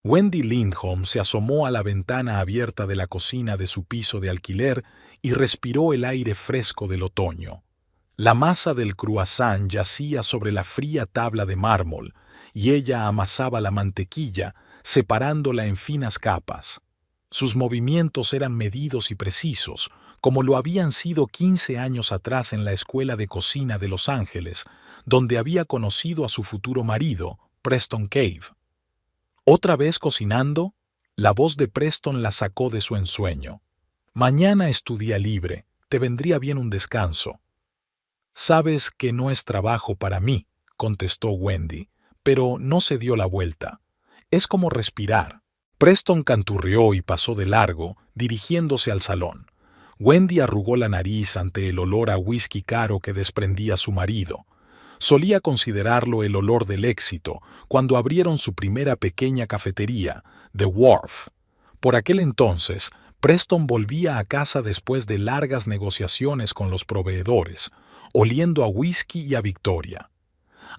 Wendy Lindholm se asomó a la ventana abierta de la cocina de su piso de alquiler y respiró el aire fresco del otoño. La masa del croissant yacía sobre la fría tabla de mármol y ella amasaba la mantequilla, separándola en finas capas. Sus movimientos eran medidos y precisos, como lo habían sido 15 años atrás en la escuela de cocina de Los Ángeles, donde había conocido a su futuro marido, Preston Cave. ¿Otra vez cocinando? La voz de Preston la sacó de su ensueño. Mañana es tu día libre, te vendría bien un descanso. Sabes que no es trabajo para mí, contestó Wendy, pero no se dio la vuelta. Es como respirar. Preston canturreó y pasó de largo, dirigiéndose al salón. Wendy arrugó la nariz ante el olor a whisky caro que desprendía su marido. Solía considerarlo el olor del éxito cuando abrieron su primera pequeña cafetería, The Wharf. Por aquel entonces, Preston volvía a casa después de largas negociaciones con los proveedores, oliendo a whisky y a victoria.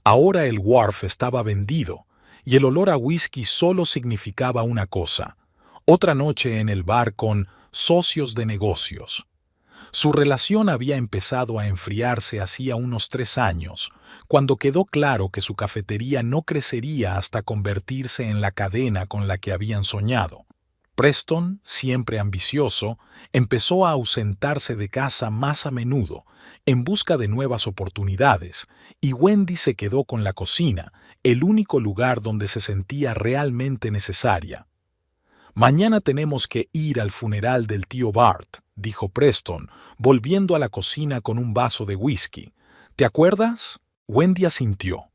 Ahora el Wharf estaba vendido, y el olor a whisky solo significaba una cosa: otra noche en el bar con socios de negocios. Su relación había empezado a enfriarse hacía unos 3 años, cuando quedó claro que su cafetería no crecería hasta convertirse en la cadena con la que habían soñado. Preston, siempre ambicioso, empezó a ausentarse de casa más a menudo, en busca de nuevas oportunidades, y Wendy se quedó con la cocina, el único lugar donde se sentía realmente necesaria. «Mañana tenemos que ir al funeral del tío Bart», dijo Preston, volviendo a la cocina con un vaso de whisky. «¿Te acuerdas?» Wendy asintió.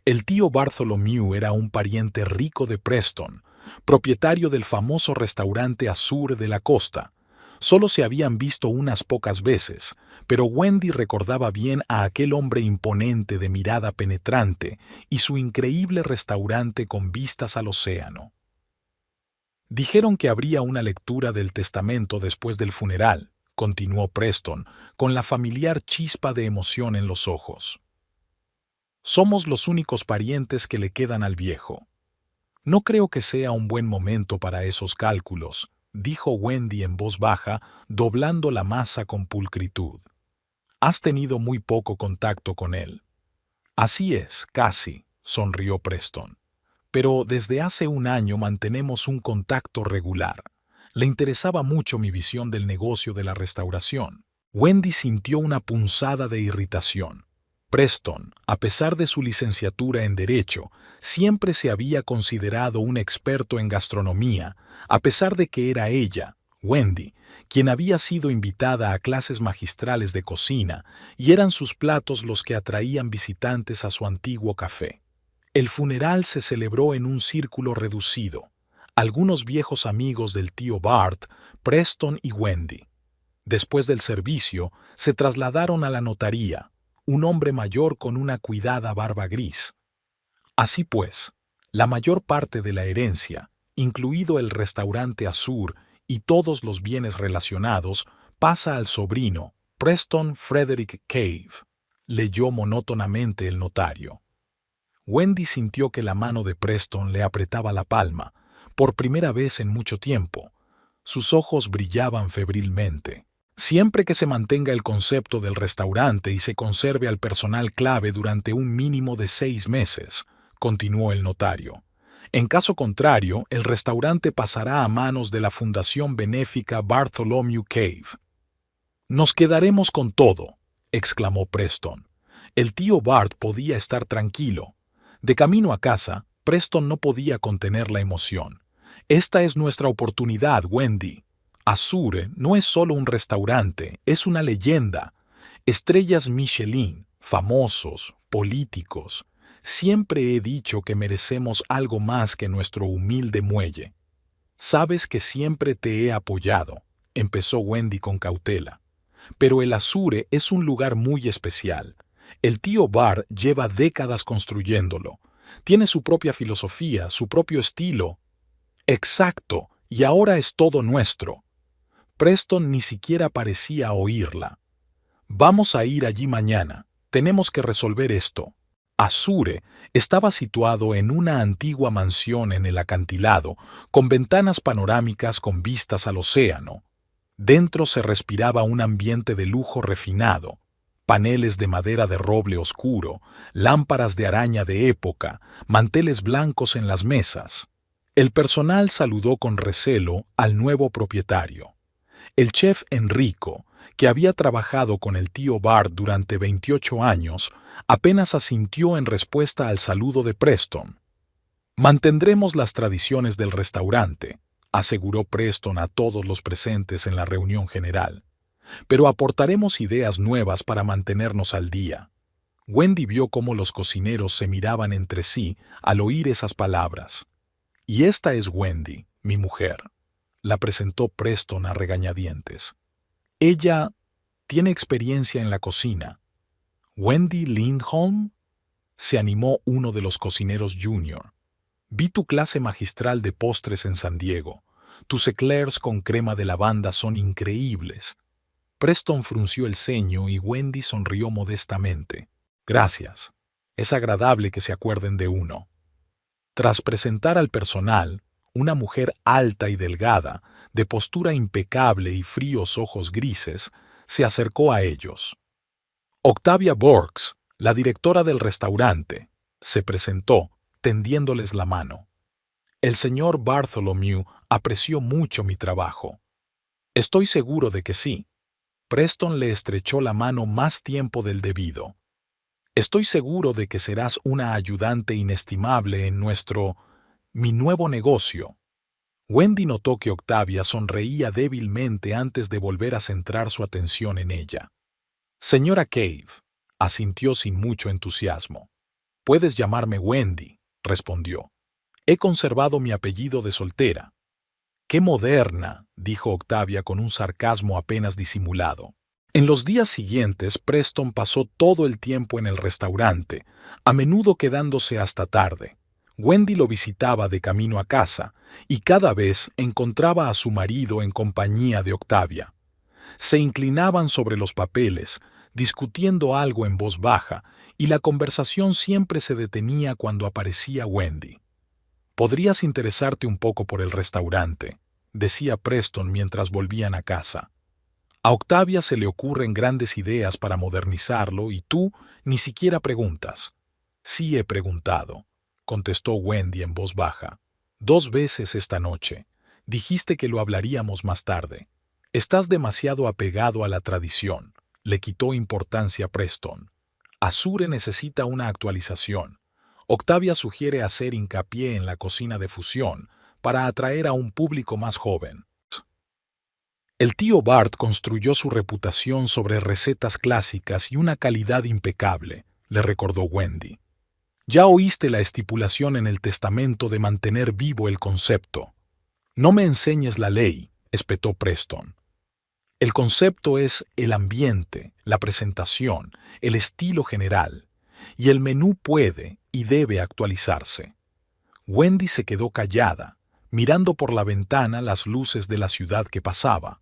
El tío Bartholomew era un pariente rico de Preston, propietario del famoso restaurante Azur de la costa. Solo se habían visto unas pocas veces, pero Wendy recordaba bien a aquel hombre imponente de mirada penetrante y su increíble restaurante con vistas al océano. Dijeron que habría una lectura del testamento después del funeral, continuó Preston, con la familiar chispa de emoción en los ojos. Somos los únicos parientes que le quedan al viejo. No creo que sea un buen momento para esos cálculos, dijo Wendy en voz baja, doblando la masa con pulcritud. Has tenido muy poco contacto con él. Así es, casi, sonrió Preston. Pero desde hace un año mantenemos un contacto regular. Le interesaba mucho mi visión del negocio de la restauración. Wendy sintió una punzada de irritación. Preston, a pesar de su licenciatura en Derecho, siempre se había considerado un experto en gastronomía, a pesar de que era ella, Wendy, quien había sido invitada a clases magistrales de cocina, y eran sus platos los que atraían visitantes a su antiguo café. El funeral se celebró en un círculo reducido. Algunos viejos amigos del tío Bart, Preston y Wendy. Después del servicio, se trasladaron a la notaría, un hombre mayor con una cuidada barba gris. Así pues, la mayor parte de la herencia, incluido el restaurante Azur y todos los bienes relacionados, pasa al sobrino, Preston Frederick Cave, leyó monótonamente el notario. Wendy sintió que la mano de Preston le apretaba la palma, por primera vez en mucho tiempo. Sus ojos brillaban febrilmente. Siempre que se mantenga el concepto del restaurante y se conserve al personal clave durante un mínimo de 6 meses, continuó el notario. En caso contrario, el restaurante pasará a manos de la Fundación Benéfica Bartholomew Cave. «Nos quedaremos con todo», exclamó Preston. El tío Bart podía estar tranquilo. De camino a casa, Preston no podía contener la emoción. «Esta es nuestra oportunidad, Wendy. Azur no es solo un restaurante, es una leyenda. Estrellas Michelin, famosos, políticos. Siempre he dicho que merecemos algo más que nuestro humilde muelle. Sabes que siempre te he apoyado», empezó Wendy con cautela. «Pero el Azur es un lugar muy especial. El tío Bart lleva décadas construyéndolo. Tiene su propia filosofía, su propio estilo». «Exacto, y ahora es todo nuestro». Preston ni siquiera parecía oírla. «Vamos a ir allí mañana. Tenemos que resolver esto». Azure estaba situado en una antigua mansión en el acantilado, con ventanas panorámicas con vistas al océano. Dentro se respiraba un ambiente de lujo refinado, paneles de madera de roble oscuro, lámparas de araña de época, manteles blancos en las mesas. El personal saludó con recelo al nuevo propietario. El chef Enrico, que había trabajado con el tío Bart durante 28 años, apenas asintió en respuesta al saludo de Preston. «Mantendremos las tradiciones del restaurante», aseguró Preston a todos los presentes en la reunión general, «pero aportaremos ideas nuevas para mantenernos al día». Wendy vio cómo los cocineros se miraban entre sí al oír esas palabras. «Y esta es Wendy, mi mujer», la presentó Preston a regañadientes. «Ella tiene experiencia en la cocina». «¿Wendy Lindholm?», se animó uno de los cocineros junior. «Vi tu clase magistral de postres en San Diego. Tus eclairs con crema de lavanda son increíbles». Preston frunció el ceño y Wendy sonrió modestamente. «Gracias. Es agradable que se acuerden de uno». Tras presentar al personal, una mujer alta y delgada, de postura impecable y fríos ojos grises, se acercó a ellos. «Octavia Borks, la directora del restaurante», se presentó, tendiéndoles la mano. «El señor Bartholomew apreció mucho mi trabajo». «Estoy seguro de que sí». Preston le estrechó la mano más tiempo del debido. «Estoy seguro de que serás una ayudante inestimable en mi nuevo negocio». Wendy notó que Octavia sonreía débilmente antes de volver a centrar su atención en ella. «Señora Cave», asintió sin mucho entusiasmo. «Puedes llamarme Wendy», respondió. «He conservado mi apellido de soltera». «¡Qué moderna!», dijo Octavia con un sarcasmo apenas disimulado. En los días siguientes, Preston pasó todo el tiempo en el restaurante, a menudo quedándose hasta tarde. Wendy lo visitaba de camino a casa, y cada vez encontraba a su marido en compañía de Octavia. Se inclinaban sobre los papeles, discutiendo algo en voz baja, y la conversación siempre se detenía cuando aparecía Wendy. «Podrías interesarte un poco por el restaurante», decía Preston mientras volvían a casa. «A Octavia se le ocurren grandes ideas para modernizarlo y tú ni siquiera preguntas». «Sí he preguntado», contestó Wendy en voz baja. «2 veces esta noche. Dijiste que lo hablaríamos más tarde. Estás demasiado apegado a la tradición», le quitó importancia Preston. «Azure necesita una actualización. Octavia sugiere hacer hincapié en la cocina de fusión para atraer a un público más joven». El tío Bart construyó su reputación sobre recetas clásicas y una calidad impecable, le recordó Wendy. «Ya oíste la estipulación en el testamento de mantener vivo el concepto». «No me enseñes la ley», espetó Preston. «El concepto es el ambiente, la presentación, el estilo general, y el menú puede y debe actualizarse». Wendy se quedó callada, mirando por la ventana las luces de la ciudad que pasaba.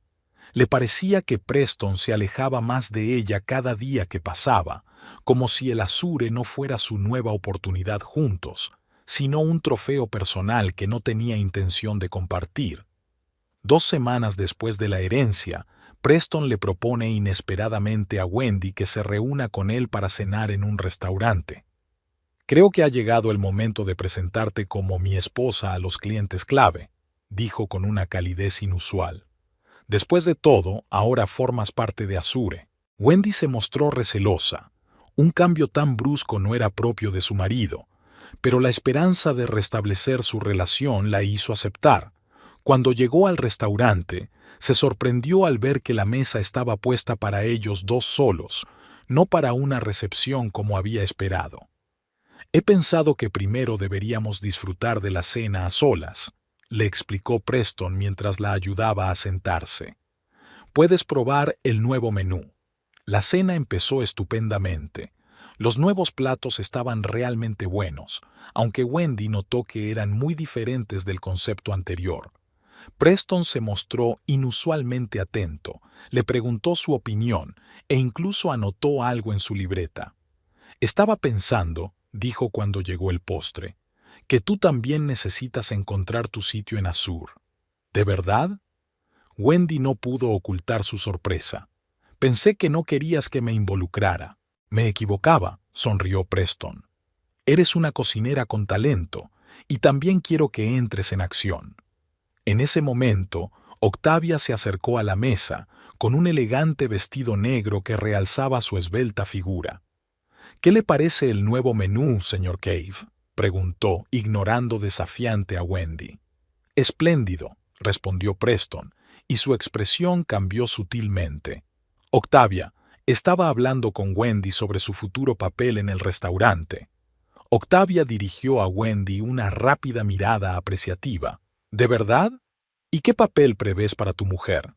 Le parecía que Preston se alejaba más de ella cada día que pasaba, como si el Azure no fuera su nueva oportunidad juntos, sino un trofeo personal que no tenía intención de compartir. 2 semanas después de la herencia, Preston le propone inesperadamente a Wendy que se reúna con él para cenar en un restaurante. «Creo que ha llegado el momento de presentarte como mi esposa a los clientes clave», dijo con una calidez inusual. «Después de todo, ahora formas parte de Azure». Wendy se mostró recelosa. Un cambio tan brusco no era propio de su marido, pero la esperanza de restablecer su relación la hizo aceptar. Cuando llegó al restaurante, se sorprendió al ver que la mesa estaba puesta para ellos 2 solos, no para una recepción como había esperado. «He pensado que primero deberíamos disfrutar de la cena a solas», le explicó Preston mientras la ayudaba a sentarse. «Puedes probar el nuevo menú». La cena empezó estupendamente. Los nuevos platos estaban realmente buenos, aunque Wendy notó que eran muy diferentes del concepto anterior. Preston se mostró inusualmente atento, le preguntó su opinión e incluso anotó algo en su libreta. Estaba pensando, dijo cuando llegó el postre, que tú también necesitas encontrar tu sitio en Azur. ¿De verdad? Wendy no pudo ocultar su sorpresa. Pensé que no querías que me involucrara. Me equivocaba, sonrió Preston. Eres una cocinera con talento, y también quiero que entres en acción. En ese momento, Octavia se acercó a la mesa, con un elegante vestido negro que realzaba su esbelta figura. ¿Qué le parece el nuevo menú, señor Cave?, preguntó, ignorando desafiante a Wendy. Espléndido, respondió Preston, y su expresión cambió sutilmente. Octavia estaba hablando con Wendy sobre su futuro papel en el restaurante. Octavia dirigió a Wendy una rápida mirada apreciativa. ¿De verdad? ¿Y qué papel prevés para tu mujer?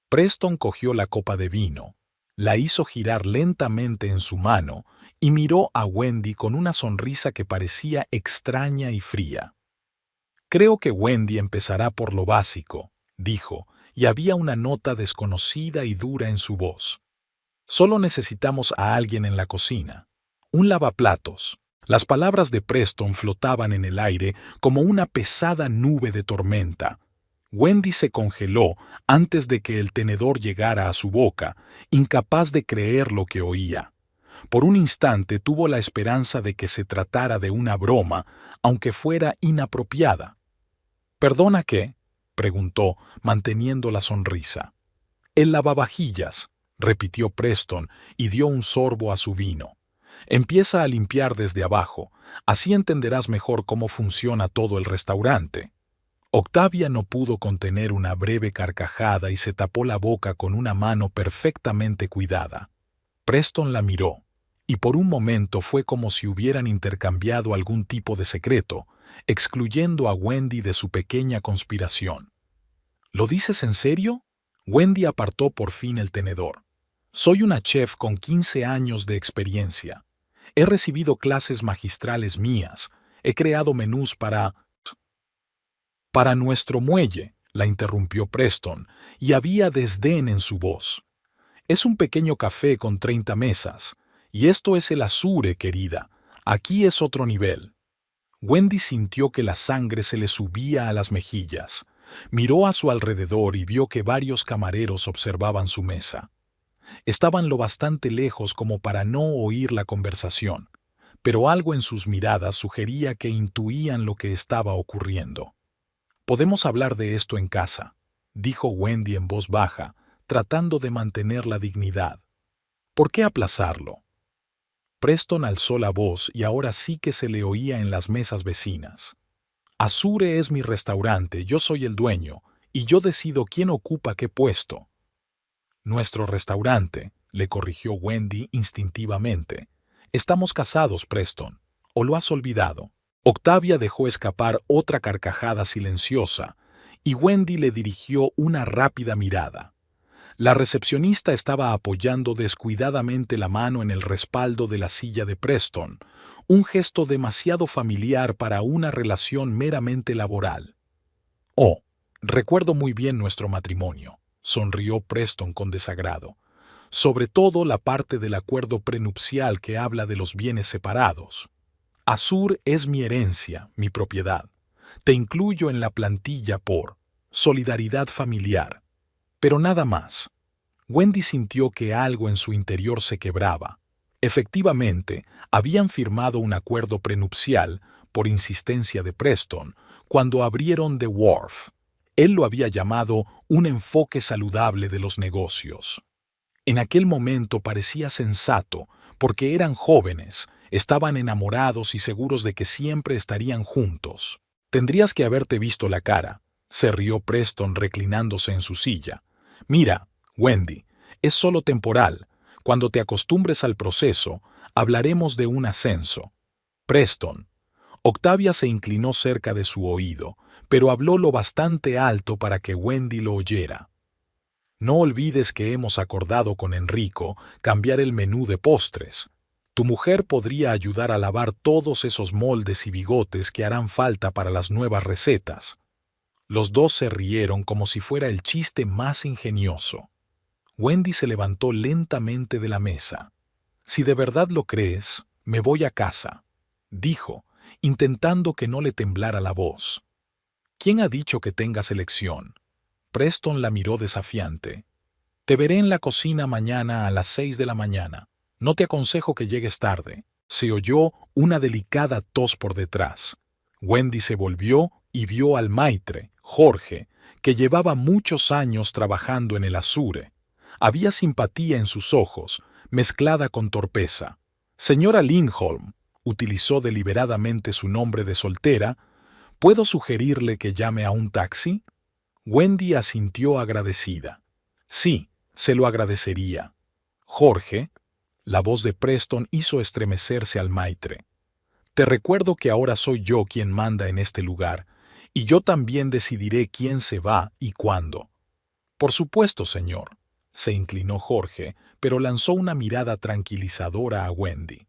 Preston cogió la copa de vino, la hizo girar lentamente en su mano y miró a Wendy con una sonrisa que parecía extraña y fría. Creo que Wendy empezará por lo básico, dijo, y había una nota desconocida y dura en su voz. Solo necesitamos a alguien en la cocina. Un lavaplatos. Las palabras de Preston flotaban en el aire como una pesada nube de tormenta. Wendy se congeló antes de que el tenedor llegara a su boca, incapaz de creer lo que oía. Por un instante tuvo la esperanza de que se tratara de una broma, aunque fuera inapropiada. ¿Perdona qué?, preguntó, manteniendo la sonrisa. El lavavajillas, repitió Preston y dio un sorbo a su vino. Empieza a limpiar desde abajo, así entenderás mejor cómo funciona todo el restaurante. Octavia no pudo contener una breve carcajada y se tapó la boca con una mano perfectamente cuidada. Preston la miró, y por un momento fue como si hubieran intercambiado algún tipo de secreto, excluyendo a Wendy de su pequeña conspiración. ¿Lo dices en serio? Wendy apartó por fin el tenedor. Soy una chef con 15 años de experiencia. He recibido clases magistrales mías. He creado menús para nuestro muelle, la interrumpió Preston, y había desdén en su voz. Es un pequeño café con 30 mesas, y esto es el Azure, querida. Aquí es otro nivel. Wendy sintió que la sangre se le subía a las mejillas. Miró a su alrededor y vio que varios camareros observaban su mesa. Estaban lo bastante lejos como para no oír la conversación, pero algo en sus miradas sugería que intuían lo que estaba ocurriendo. «Podemos hablar de esto en casa», dijo Wendy en voz baja, tratando de mantener la dignidad. «¿Por qué aplazarlo?» Preston alzó la voz y ahora sí que se le oía en las mesas vecinas. «Azure es mi restaurante, yo soy el dueño, y yo decido quién ocupa qué puesto». «Nuestro restaurante», le corrigió Wendy instintivamente. «Estamos casados, Preston. ¿O lo has olvidado?» Octavia dejó escapar otra carcajada silenciosa, y Wendy le dirigió una rápida mirada. La recepcionista estaba apoyando descuidadamente la mano en el respaldo de la silla de Preston, un gesto demasiado familiar para una relación meramente laboral. «Oh, recuerdo muy bien nuestro matrimonio», sonrió Preston con desagrado. «Sobre todo la parte del acuerdo prenupcial que habla de los bienes separados. Azur es mi herencia, mi propiedad. Te incluyo en la plantilla por solidaridad familiar. Pero nada más». Wendy sintió que algo en su interior se quebraba. Efectivamente, habían firmado un acuerdo prenupcial, por insistencia de Preston, cuando abrieron The Wharf. Él lo había llamado un enfoque saludable de los negocios. En aquel momento parecía sensato, porque eran jóvenes, estaban enamorados y seguros de que siempre estarían juntos. «Tendrías que haberte visto la cara», se rió Preston reclinándose en su silla. «Mira, Wendy, es solo temporal. Cuando te acostumbres al proceso, hablaremos de un ascenso». «Preston». Octavia se inclinó cerca de su oído, pero habló lo bastante alto para que Wendy lo oyera. «No olvides que hemos acordado con Enrico cambiar el menú de postres. Tu mujer podría ayudar a lavar todos esos moldes y bigotes que harán falta para las nuevas recetas». Los dos se rieron como si fuera el chiste más ingenioso. Wendy se levantó lentamente de la mesa. «Si de verdad lo crees, me voy a casa». dijo, intentando que no le temblara la voz. ¿Quién ha dicho que tengas elección? Preston la miró desafiante. Te veré en la cocina mañana a las 6 de la mañana. No te aconsejo que llegues tarde. Se oyó una delicada tos por detrás. Wendy se volvió y vio al maitre, Jorge, que llevaba muchos años trabajando en el Azure. Había simpatía en sus ojos, mezclada con torpeza. Señora Lindholm, utilizó deliberadamente su nombre de soltera, ¿puedo sugerirle que llame a un taxi? Wendy asintió agradecida. Sí, se lo agradecería. Jorge, la voz de Preston hizo estremecerse al maitre. Te recuerdo que ahora soy yo quien manda en este lugar, y yo también decidiré quién se va y cuándo. Por supuesto, señor, se inclinó Jorge, pero lanzó una mirada tranquilizadora a Wendy.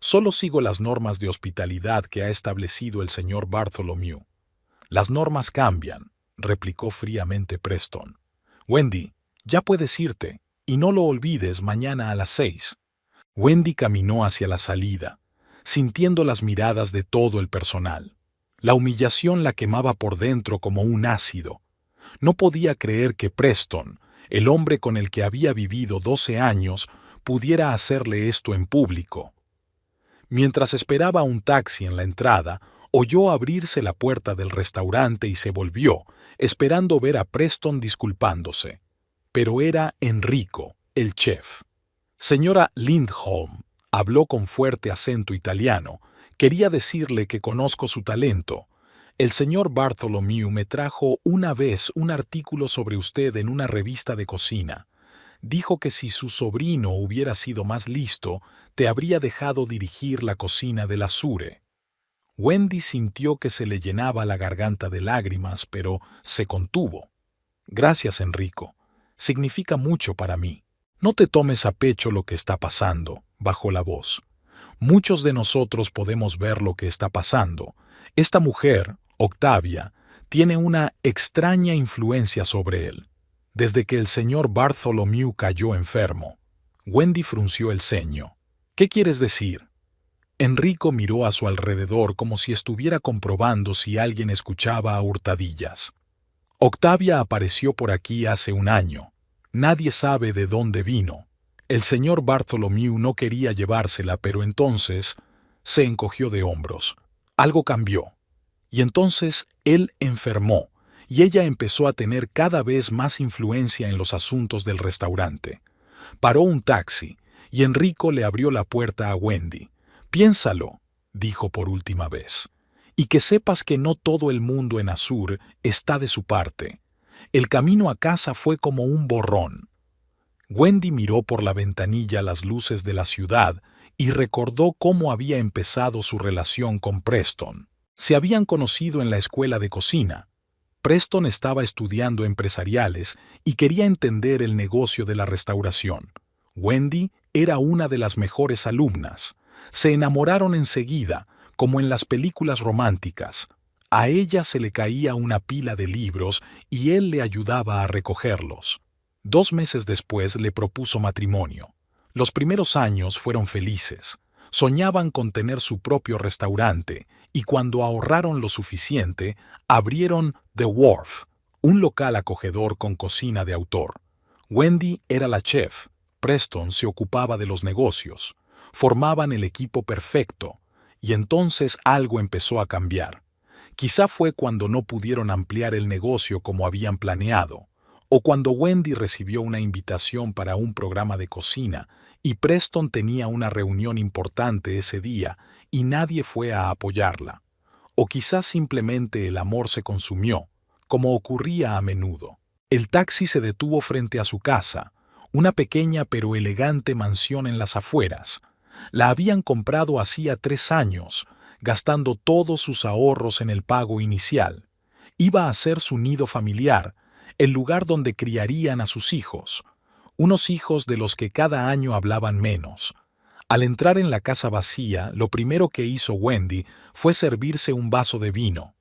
Solo sigo las normas de hospitalidad que ha establecido el señor Bartholomew. Las normas cambian, replicó fríamente Preston. Wendy, ya puedes irte, y no lo olvides mañana a las 6. Wendy caminó hacia la salida, sintiendo las miradas de todo el personal. La humillación la quemaba por dentro como un ácido. No podía creer que Preston, el hombre con el que había vivido 12 años, pudiera hacerle esto en público. Mientras esperaba un taxi en la entrada, oyó abrirse la puerta del restaurante y se volvió, esperando ver a Preston disculpándose. Pero era Enrico, el chef. Señora Lindholm, habló con fuerte acento italiano. Quería decirle que conozco su talento. El señor Bartholomew me trajo una vez un artículo sobre usted en una revista de cocina. Dijo que si su sobrino hubiera sido más listo, te habría dejado dirigir la cocina del Azure. Wendy sintió que se le llenaba la garganta de lágrimas, pero se contuvo. Gracias, Enrico. Significa mucho para mí. No te tomes a pecho lo que está pasando, bajó la voz. Muchos de nosotros podemos ver lo que está pasando. Esta mujer, Octavia, tiene una extraña influencia sobre él. Desde que el señor Bartholomew cayó enfermo. Wendy frunció el ceño. ¿Qué quieres decir? Enrico miró a su alrededor como si estuviera comprobando si alguien escuchaba a hurtadillas. Octavia apareció por aquí hace un año. Nadie sabe de dónde vino. El señor Bartholomew no quería llevársela, pero entonces se encogió de hombros. Algo cambió. Y entonces él enfermó, y ella empezó a tener cada vez más influencia en los asuntos del restaurante. Paró un taxi, y Enrico le abrió la puerta a Wendy. Piénsalo, dijo por última vez, y que sepas que no todo el mundo en Azur está de su parte. El camino a casa fue como un borrón. Wendy miró por la ventanilla las luces de la ciudad y recordó cómo había empezado su relación con Preston. Se habían conocido en la escuela de cocina. Preston estaba estudiando empresariales y quería entender el negocio de la restauración. Wendy era una de las mejores alumnas. Se enamoraron enseguida, como en las películas románticas. A ella se le caía una pila de libros y él le ayudaba a recogerlos. 2 meses después le propuso matrimonio. Los primeros años fueron felices. Soñaban con tener su propio restaurante y cuando ahorraron lo suficiente, abrieron The Wharf, un local acogedor con cocina de autor. Wendy era la chef, Preston se ocupaba de los negocios. Formaban el equipo perfecto, y entonces algo empezó a cambiar. Quizá fue cuando no pudieron ampliar el negocio como habían planeado, o cuando Wendy recibió una invitación para un programa de cocina y Preston tenía una reunión importante ese día y nadie fue a apoyarla. O quizás simplemente el amor se consumió, como ocurría a menudo. El taxi se detuvo frente a su casa, una pequeña pero elegante mansión en las afueras. La habían comprado hacía 3 años, gastando todos sus ahorros en el pago inicial. Iba a ser su nido familiar, el lugar donde criarían a sus hijos, unos hijos de los que cada año hablaban menos. Al entrar en la casa vacía, lo primero que hizo Wendy fue servirse un vaso de vino.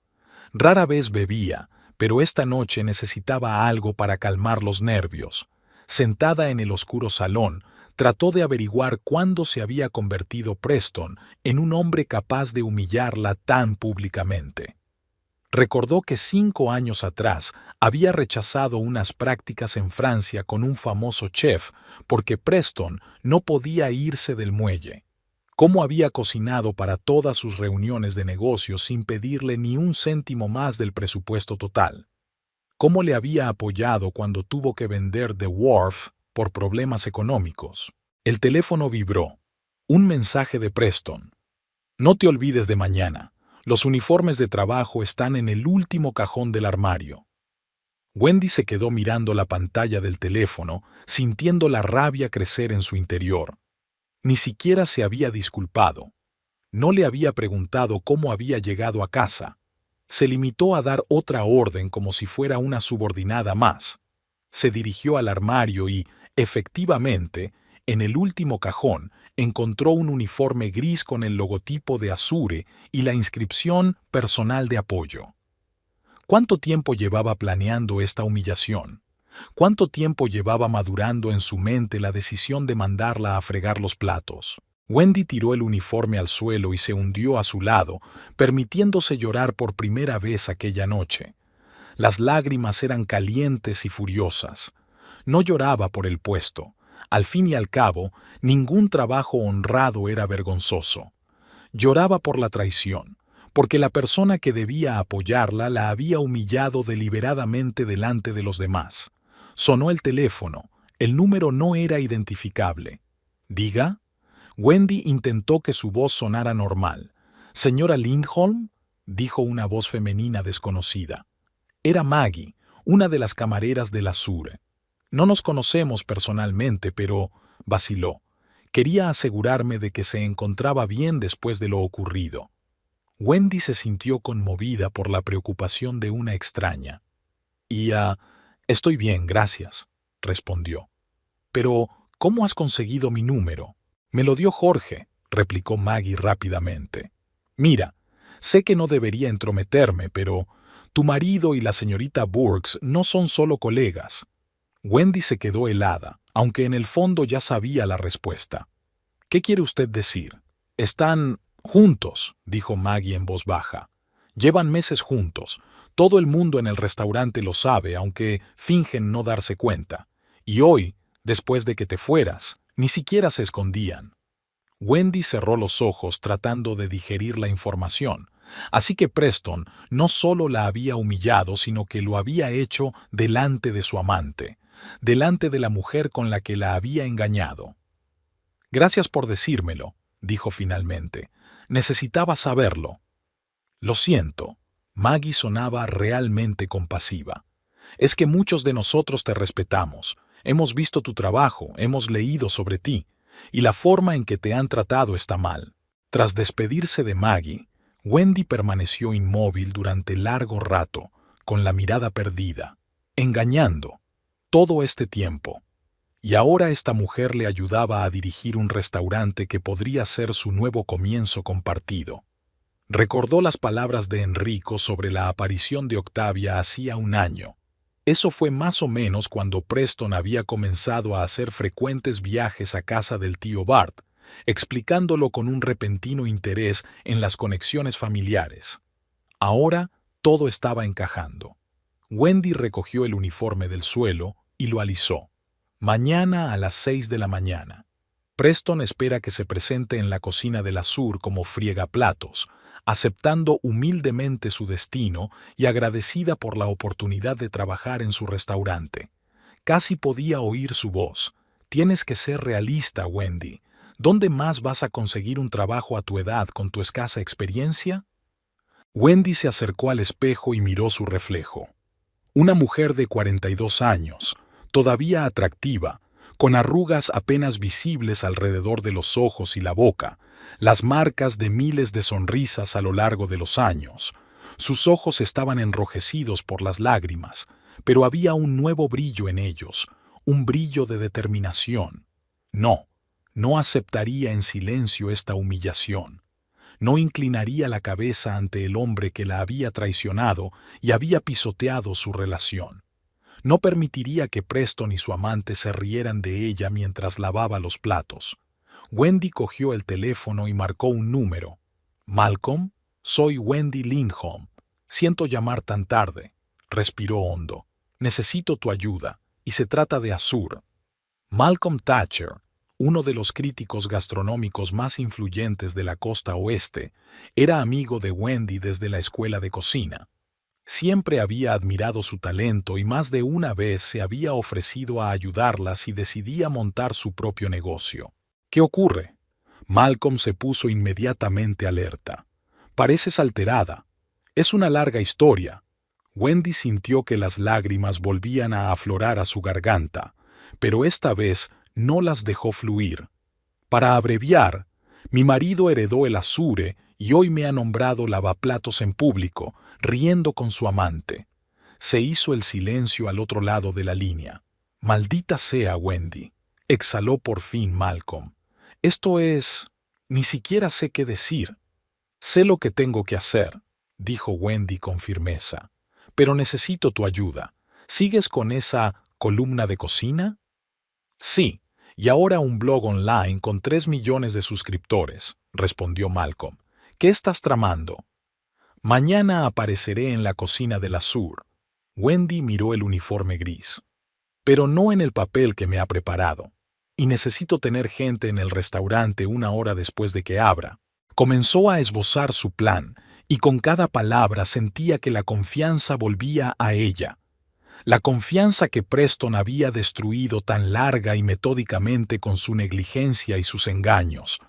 Rara vez bebía, pero esta noche necesitaba algo para calmar los nervios. Sentada en el oscuro salón, Trató de averiguar cuándo se había convertido Preston en un hombre capaz de humillarla tan públicamente. Recordó que 5 años atrás había rechazado unas prácticas en Francia con un famoso chef porque Preston no podía irse del muelle. Cómo había cocinado para todas sus reuniones de negocios sin pedirle ni un céntimo más del presupuesto total. Cómo le había apoyado cuando tuvo que vender The Wharf por problemas económicos. El teléfono vibró. Un mensaje de Preston. No te olvides de mañana. Los uniformes de trabajo están en el último cajón del armario. Wendy se quedó mirando la pantalla del teléfono, sintiendo la rabia crecer en su interior. Ni siquiera se había disculpado. No le había preguntado cómo había llegado a casa. Se limitó a dar otra orden como si fuera una subordinada más. Se dirigió al armario y, efectivamente, en el último cajón, encontró un uniforme gris con el logotipo de Azure y la inscripción Personal de apoyo. ¿Cuánto tiempo llevaba planeando esta humillación? ¿Cuánto tiempo llevaba madurando en su mente la decisión de mandarla a fregar los platos? Wendy tiró el uniforme al suelo y se hundió a su lado, permitiéndose llorar por primera vez aquella noche. Las lágrimas eran calientes y furiosas. No lloraba por el puesto. Al fin y al cabo, ningún trabajo honrado era vergonzoso. Lloraba por la traición, porque la persona que debía apoyarla la había humillado deliberadamente delante de los demás. Sonó el teléfono. El número no era identificable. ¿Diga? Wendy intentó que su voz sonara normal. «¿Señora Lindholm?», dijo una voz femenina desconocida. Era Maggie, una de las camareras del Azure. No nos conocemos personalmente, pero vaciló. Quería asegurarme de que se encontraba bien después de lo ocurrido. Wendy se sintió conmovida por la preocupación de una extraña. Estoy bien, gracias», respondió. «Pero, ¿cómo has conseguido mi número?» «Me lo dio Jorge», replicó Maggie rápidamente. «Mira, sé que no debería entrometerme, pero tu marido y la señorita Burks no son solo colegas». Wendy se quedó helada, aunque en el fondo ya sabía la respuesta. «¿Qué quiere usted decir?» «Están juntos», dijo Maggie en voz baja. «Llevan meses juntos. Todo el mundo en el restaurante lo sabe, aunque fingen no darse cuenta. Y hoy, después de que te fueras, ni siquiera se escondían». Wendy cerró los ojos tratando de digerir la información. Así que Preston no solo la había humillado, sino que lo había hecho delante de su amante, delante de la mujer con la que la había engañado. «Gracias por decírmelo», dijo finalmente. «Necesitaba saberlo». «Lo siento». Maggie sonaba realmente compasiva. «Es que muchos de nosotros te respetamos. Hemos visto tu trabajo, hemos leído sobre ti, y la forma en que te han tratado está mal». Tras despedirse de Maggie, Wendy permaneció inmóvil durante largo rato, con la mirada perdida, engañando, todo este tiempo. Y ahora esta mujer le ayudaba a dirigir un restaurante que podría ser su nuevo comienzo compartido. Recordó las palabras de Enrico sobre la aparición de Octavia hacía un año. Eso fue más o menos cuando Preston había comenzado a hacer frecuentes viajes a casa del tío Bart, explicándolo con un repentino interés en las conexiones familiares. Ahora todo estaba encajando. Wendy recogió el uniforme del suelo y lo alisó. «Mañana a las 6 de la mañana. Preston espera que se presente en la cocina del Azur como friegaplatos, aceptando humildemente su destino y agradecida por la oportunidad de trabajar en su restaurante». Casi podía oír su voz. «Tienes que ser realista, Wendy. ¿Dónde más vas a conseguir un trabajo a tu edad con tu escasa experiencia?» Wendy se acercó al espejo y miró su reflejo. Una mujer de 42 años, todavía atractiva, con arrugas apenas visibles alrededor de los ojos y la boca, las marcas de miles de sonrisas a lo largo de los años. Sus ojos estaban enrojecidos por las lágrimas, pero había un nuevo brillo en ellos, un brillo de determinación. No aceptaría en silencio esta humillación. No inclinaría la cabeza ante el hombre que la había traicionado y había pisoteado su relación. No permitiría que Preston y su amante se rieran de ella mientras lavaba los platos. Wendy cogió el teléfono y marcó un número. «Malcolm, soy Wendy Lindholm. Siento llamar tan tarde». Respiró hondo. «Necesito tu ayuda, y se trata de Azur». Malcolm Thatcher, uno de los críticos gastronómicos más influyentes de la costa oeste, era amigo de Wendy desde la escuela de cocina. Siempre había admirado su talento y más de una vez se había ofrecido a ayudarla si decidía montar su propio negocio. «¿Qué ocurre?» Malcolm se puso inmediatamente alerta. «Pareces alterada. Es una larga historia». Wendy sintió que las lágrimas volvían a aflorar a su garganta, pero esta vez no las dejó fluir. «Para abreviar, mi marido heredó el Azure y hoy me ha nombrado lavaplatos en público, riendo con su amante». Se hizo el silencio al otro lado de la línea. «Maldita sea, Wendy», exhaló por fin Malcolm. «Esto es... ni siquiera sé qué decir». «Sé lo que tengo que hacer», dijo Wendy con firmeza. «Pero necesito tu ayuda. ¿Sigues con esa columna de cocina?» «Sí, y ahora un blog online con 3 millones de suscriptores», respondió Malcolm. «¿Qué estás tramando?» «Mañana apareceré en la cocina del Azur». Wendy miró el uniforme gris. «Pero no en el papel que me ha preparado. Y necesito tener gente en el restaurante 1 hora después de que abra». Comenzó a esbozar su plan, y con cada palabra sentía que la confianza volvía a ella. La confianza que Preston había destruido tan larga y metódicamente con su negligencia y sus engaños.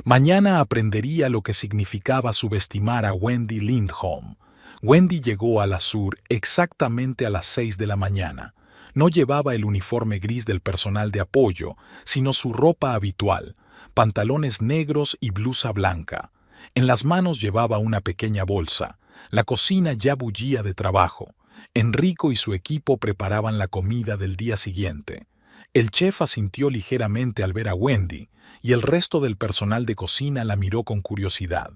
Mañana aprendería lo que significaba subestimar a Wendy Lindholm. Wendy llegó al Azur exactamente a las 6 de la mañana. No llevaba el uniforme gris del personal de apoyo, sino su ropa habitual, pantalones negros y blusa blanca. En las manos llevaba una pequeña bolsa. La cocina ya bullía de trabajo. Enrico y su equipo preparaban la comida del día siguiente. El chef asintió ligeramente al ver a Wendy, y el resto del personal de cocina la miró con curiosidad.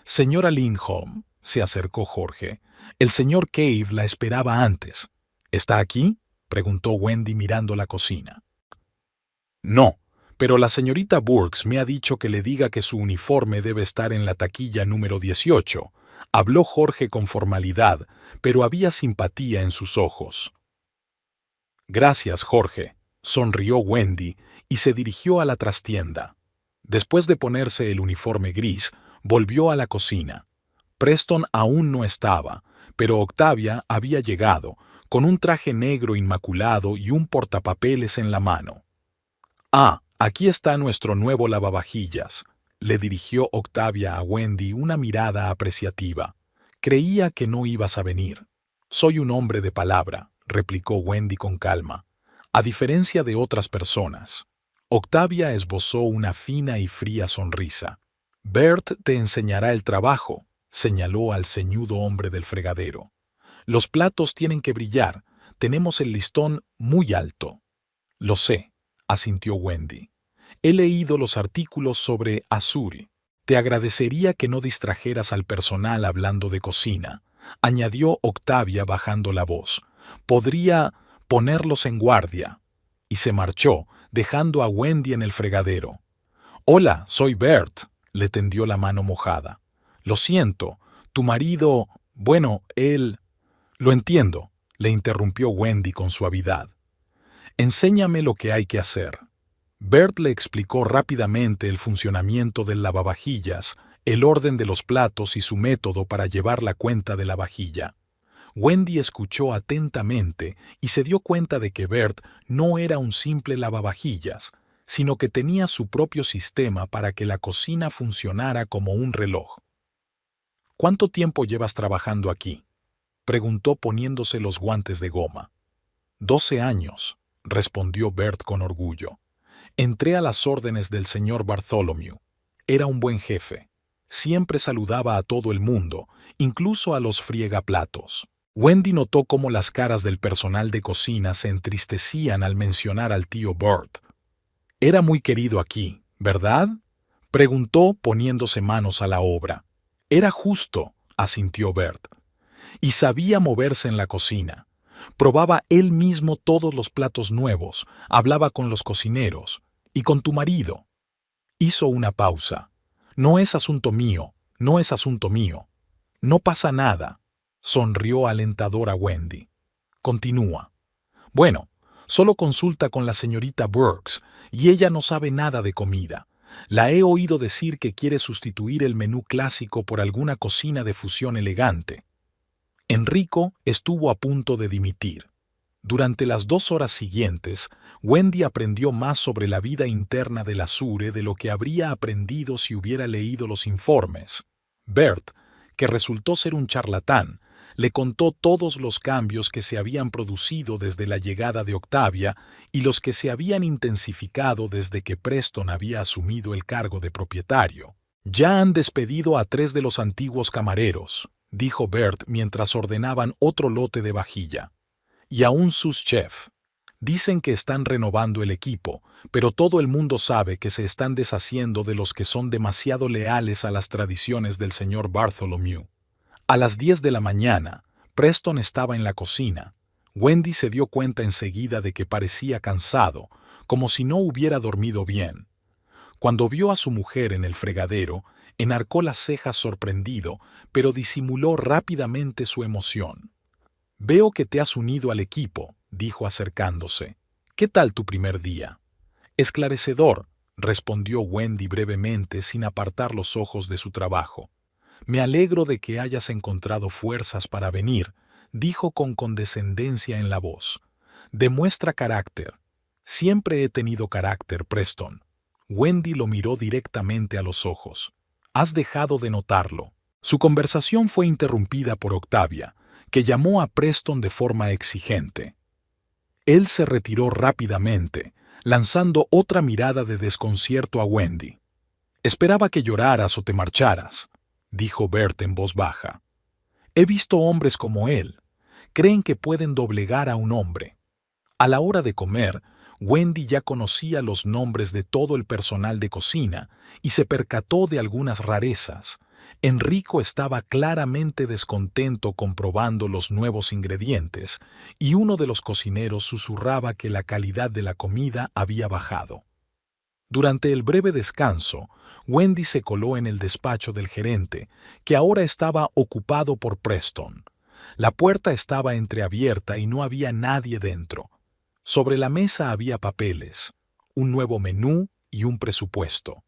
«Señora Lindholm», se acercó Jorge, «el señor Cave la esperaba antes». «¿Está aquí?», preguntó Wendy mirando la cocina. «No, pero la señorita Burks me ha dicho que le diga que su uniforme debe estar en la taquilla número 18. Habló Jorge con formalidad, pero había simpatía en sus ojos. «Gracias, Jorge», sonrió Wendy y se dirigió a la trastienda. Después de ponerse el uniforme gris, volvió a la cocina. Preston aún no estaba, pero Octavia había llegado, con un traje negro inmaculado y un portapapeles en la mano. «Ah, aquí está nuestro nuevo lavavajillas», le dirigió Octavia a Wendy una mirada apreciativa. «Creía que no ibas a venir». «Soy un hombre de palabra», replicó Wendy con calma, «a diferencia de otras personas». Octavia esbozó una fina y fría sonrisa. «Bert te enseñará el trabajo», señaló al ceñudo hombre del fregadero. «Los platos tienen que brillar. Tenemos el listón muy alto». «Lo sé», asintió Wendy. «He leído los artículos sobre Azuri. Te agradecería que no distrajeras al personal hablando de cocina», añadió Octavia bajando la voz. «Podría ponerlos en guardia». Y se marchó, dejando a Wendy en el fregadero. «Hola, soy Bert», le tendió la mano mojada. «Lo siento, tu marido... bueno, él...» «Lo entiendo», le interrumpió Wendy con suavidad. «Enséñame lo que hay que hacer». Bert le explicó rápidamente el funcionamiento del lavavajillas, el orden de los platos y su método para llevar la cuenta de la vajilla. Wendy escuchó atentamente y se dio cuenta de que Bert no era un simple lavavajillas, sino que tenía su propio sistema para que la cocina funcionara como un reloj. «¿Cuánto tiempo llevas trabajando aquí?», preguntó poniéndose los guantes de goma. 12 años, respondió Bert con orgullo. «Entré a las órdenes del señor Bartholomew. Era un buen jefe. Siempre saludaba a todo el mundo, incluso a los friegaplatos». Wendy notó cómo las caras del personal de cocina se entristecían al mencionar al tío Bert. «Era muy querido aquí, ¿verdad?», preguntó poniéndose manos a la obra. «Era justo», asintió Bert. «Y sabía moverse en la cocina. Probaba él mismo todos los platos nuevos, hablaba con los cocineros. ¿Y con tu marido? Hizo una pausa. No es asunto mío, no es asunto mío. No pasa nada. Sonrió alentadora Wendy. Continúa. Bueno, solo consulta con la señorita Burks, y ella no sabe nada de comida. La he oído decir que quiere sustituir el menú clásico por alguna cocina de fusión elegante. Enrico estuvo a punto de dimitir. Durante las 2 horas siguientes, Wendy aprendió más sobre la vida interna del Azure de lo que habría aprendido si hubiera leído los informes. Bert, que resultó ser un charlatán, le contó todos los cambios que se habían producido desde la llegada de Octavia y los que se habían intensificado desde que Preston había asumido el cargo de propietario. «Ya han despedido a 3 de los antiguos camareros», dijo Bert mientras ordenaban otro lote de vajilla. «Y a un sous-chef. Dicen que están renovando el equipo, pero todo el mundo sabe que se están deshaciendo de los que son demasiado leales a las tradiciones del señor Bartholomew». A las 10 de la mañana, Preston estaba en la cocina. Wendy se dio cuenta enseguida de que parecía cansado, como si no hubiera dormido bien. Cuando vio a su mujer en el fregadero, enarcó las cejas sorprendido, pero disimuló rápidamente su emoción. «Veo que te has unido al equipo», dijo acercándose. «¿Qué tal tu primer día?» «Esclarecedor», respondió Wendy brevemente sin apartar los ojos de su trabajo. «Me alegro de que hayas encontrado fuerzas para venir», dijo con condescendencia en la voz. «Demuestra carácter». «Siempre he tenido carácter, Preston». Wendy lo miró directamente a los ojos. «Has dejado de notarlo». Su conversación fue interrumpida por Octavia, que llamó a Preston de forma exigente. Él se retiró rápidamente, lanzando otra mirada de desconcierto a Wendy. «Esperaba que lloraras o te marcharas», dijo Bert en voz baja. «He visto hombres como él. Creen que pueden doblegar a un hombre». A la hora de comer, Wendy ya conocía los nombres de todo el personal de cocina y se percató de algunas rarezas. Enrico estaba claramente descontento comprobando los nuevos ingredientes y uno de los cocineros susurraba que la calidad de la comida había bajado. Durante el breve descanso, Wendy se coló en el despacho del gerente, que ahora estaba ocupado por Preston. La puerta estaba entreabierta y no había nadie dentro. Sobre la mesa había papeles, un nuevo menú y un presupuesto.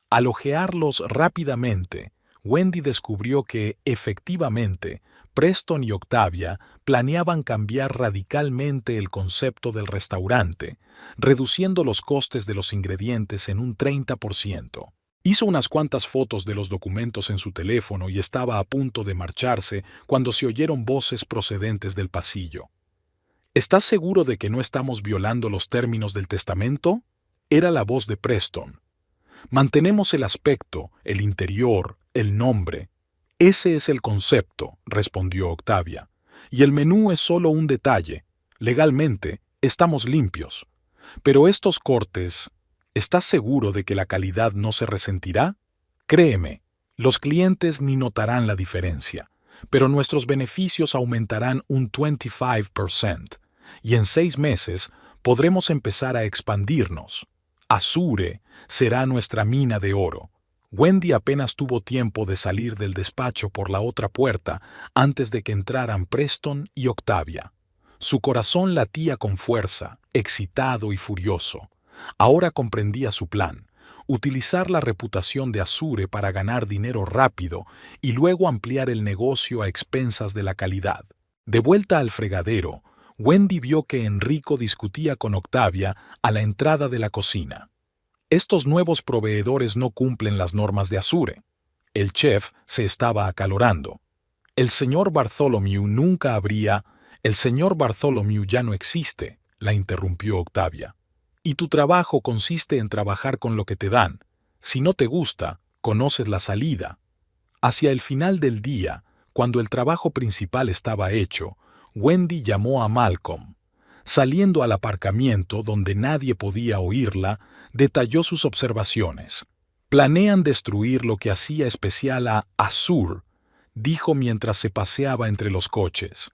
Al hojearlos rápidamente, Wendy descubrió que, efectivamente, Preston y Octavia planeaban cambiar radicalmente el concepto del restaurante, reduciendo los costes de los ingredientes en un 30%. Hizo unas cuantas fotos de los documentos en su teléfono y estaba a punto de marcharse cuando se oyeron voces procedentes del pasillo. «¿Estás seguro de que no estamos violando los términos del testamento?», era la voz de Preston. «Mantenemos el aspecto, el interior, el nombre. Ese es el concepto», respondió Octavia. «Y el menú es solo un detalle. Legalmente, estamos limpios. Pero estos cortes, ¿estás seguro de que la calidad no se resentirá? Créeme, los clientes ni notarán la diferencia, pero nuestros beneficios aumentarán un 25%, y en 6 meses podremos empezar a expandirnos. Azure será nuestra mina de oro». Wendy apenas tuvo tiempo de salir del despacho por la otra puerta antes de que entraran Preston y Octavia. Su corazón latía con fuerza, excitado y furioso. Ahora comprendía su plan: utilizar la reputación de Azure para ganar dinero rápido y luego ampliar el negocio a expensas de la calidad. De vuelta al fregadero, Wendy vio que Enrico discutía con Octavia a la entrada de la cocina. «Estos nuevos proveedores no cumplen las normas de Azure». El chef se estaba acalorando. «El señor Bartholomew nunca habría...» «El señor Bartholomew ya no existe», la interrumpió Octavia. «Y tu trabajo consiste en trabajar con lo que te dan. Si no te gusta, conoces la salida». Hacia el final del día, cuando el trabajo principal estaba hecho, Wendy llamó a Malcolm. Saliendo al aparcamiento donde nadie podía oírla, detalló sus observaciones. «Planean destruir lo que hacía especial a Azure», dijo mientras se paseaba entre los coches.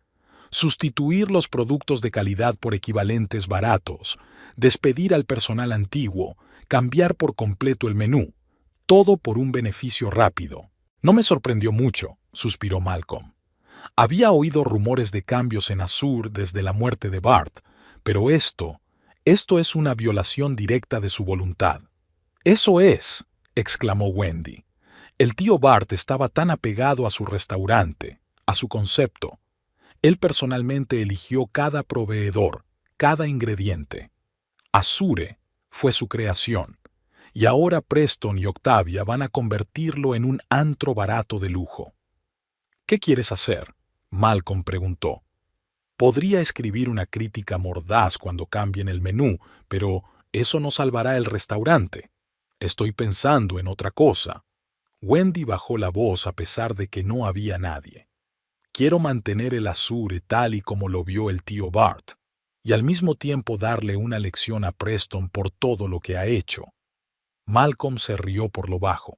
sustituir los productos de calidad por equivalentes baratos, despedir al personal antiguo, cambiar por completo el menú, todo por un beneficio rápido. No me sorprendió mucho, suspiró Malcolm. Había oído rumores de cambios en Azur desde la muerte de Bart, pero esto es una violación directa de su voluntad. Eso es, exclamó Wendy. El tío Bart estaba tan apegado a su restaurante, a su concepto. Él personalmente eligió cada proveedor, cada ingrediente. Azure fue su creación, y ahora Preston y Octavia van a convertirlo en un antro barato de lujo. ¿Qué quieres hacer?, Malcolm preguntó. Podría escribir una crítica mordaz cuando cambien el menú, pero eso no salvará el restaurante. Estoy pensando en otra cosa. Wendy bajó la voz a pesar de que no había nadie. Quiero mantener el Azure tal y como lo vio el tío Bart, y al mismo tiempo darle una lección a Preston por todo lo que ha hecho. Malcolm se rió por lo bajo.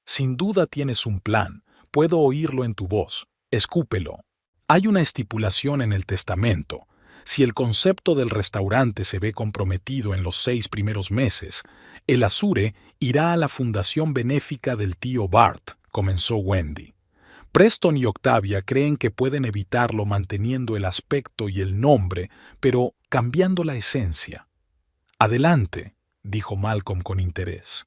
Sin duda tienes un plan. Puedo oírlo en tu voz. Escúpelo. Hay una estipulación en el testamento. Si el concepto del restaurante se ve comprometido en los 6 primeros meses, el Azure irá a la fundación benéfica del tío Bart, comenzó Wendy. Preston y Octavia creen que pueden evitarlo manteniendo el aspecto y el nombre, pero cambiando la esencia. Adelante, dijo Malcolm con interés.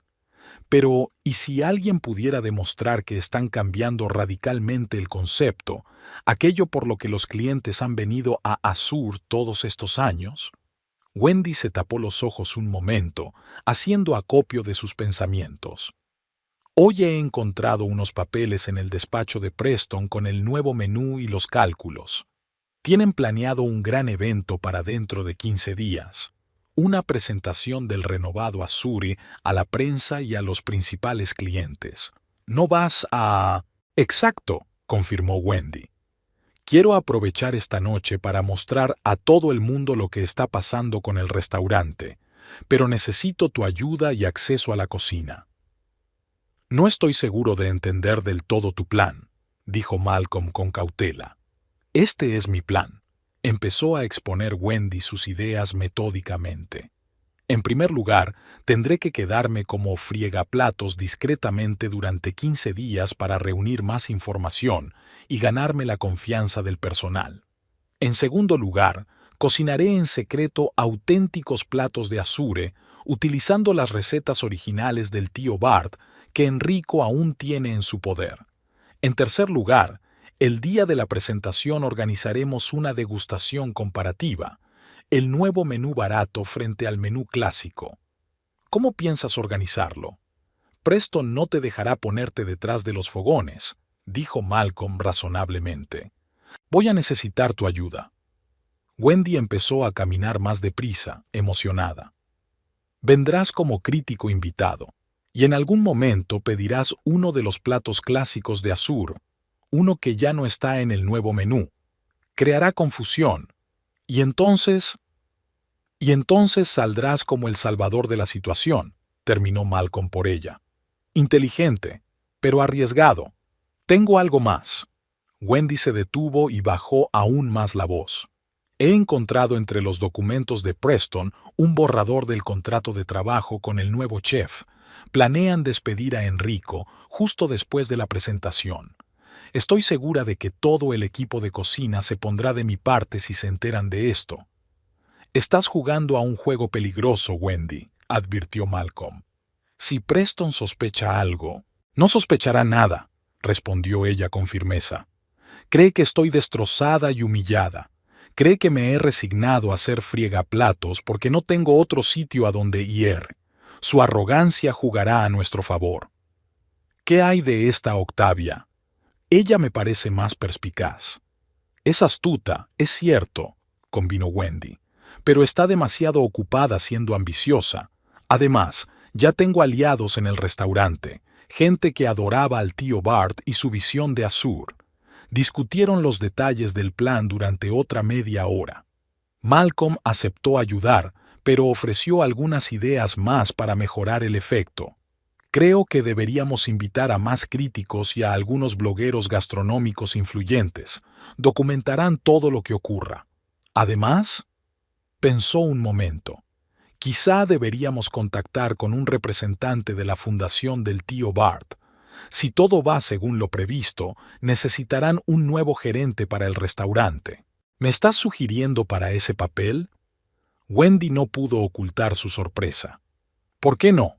Pero, ¿y si alguien pudiera demostrar que están cambiando radicalmente el concepto, aquello por lo que los clientes han venido a Azur todos estos años? Wendy se tapó los ojos un momento, haciendo acopio de sus pensamientos. Hoy he encontrado unos papeles en el despacho de Preston con el nuevo menú y los cálculos. Tienen planeado un gran evento para dentro de 15 días. Una presentación del renovado Azure a la prensa y a los principales clientes. ¿No vas a...? Exacto, confirmó Wendy. Quiero aprovechar esta noche para mostrar a todo el mundo lo que está pasando con el restaurante, pero necesito tu ayuda y acceso a la cocina. No estoy seguro de entender del todo tu plan, dijo Malcolm con cautela. Este es mi plan. Empezó a exponer Wendy sus ideas metódicamente. En primer lugar, tendré que quedarme como friegaplatos discretamente durante 15 días para reunir más información y ganarme la confianza del personal. En segundo lugar, cocinaré en secreto auténticos platos de Azure, utilizando las recetas originales del tío Bart que Enrico aún tiene en su poder. En tercer lugar, el día de la presentación organizaremos una degustación comparativa, el nuevo menú barato frente al menú clásico. ¿Cómo piensas organizarlo? Preston no te dejará ponerte detrás de los fogones, dijo Malcolm razonablemente. Voy a necesitar tu ayuda. Wendy empezó a caminar más deprisa, emocionada. Vendrás como crítico invitado, y en algún momento pedirás uno de los platos clásicos de Azur, uno que ya no está en el nuevo menú. Creará confusión, y entonces saldrás como el salvador de la situación, terminó Malcolm por ella. Inteligente, pero arriesgado. Tengo algo más. Wendy se detuvo y bajó aún más la voz. He encontrado entre los documentos de Preston un borrador del contrato de trabajo con el nuevo chef. Planean despedir a Enrico justo después de la presentación. Estoy segura de que todo el equipo de cocina se pondrá de mi parte si se enteran de esto. Estás jugando a un juego peligroso, Wendy, advirtió Malcolm. Si Preston sospecha algo, no sospechará nada, respondió ella con firmeza. Cree que estoy destrozada y humillada. Cree que me he resignado a ser friegaplatos porque no tengo otro sitio a donde ir. Su arrogancia jugará a nuestro favor. ¿Qué hay de esta Octavia? Ella me parece más perspicaz. Es astuta, es cierto, convino Wendy, pero está demasiado ocupada siendo ambiciosa. Además, ya tengo aliados en el restaurante, gente que adoraba al tío Bart y su visión de Azur. Discutieron los detalles del plan durante otra media hora. Malcolm aceptó ayudar, pero ofreció algunas ideas más para mejorar el efecto. Creo que deberíamos invitar a más críticos y a algunos blogueros gastronómicos influyentes. Documentarán todo lo que ocurra. Además, pensó un momento. Quizá deberíamos contactar con un representante de la fundación del tío Bart. Si todo va según lo previsto, necesitarán un nuevo gerente para el restaurante. ¿Me estás sugiriendo para ese papel? Wendy no pudo ocultar su sorpresa. ¿Por qué no?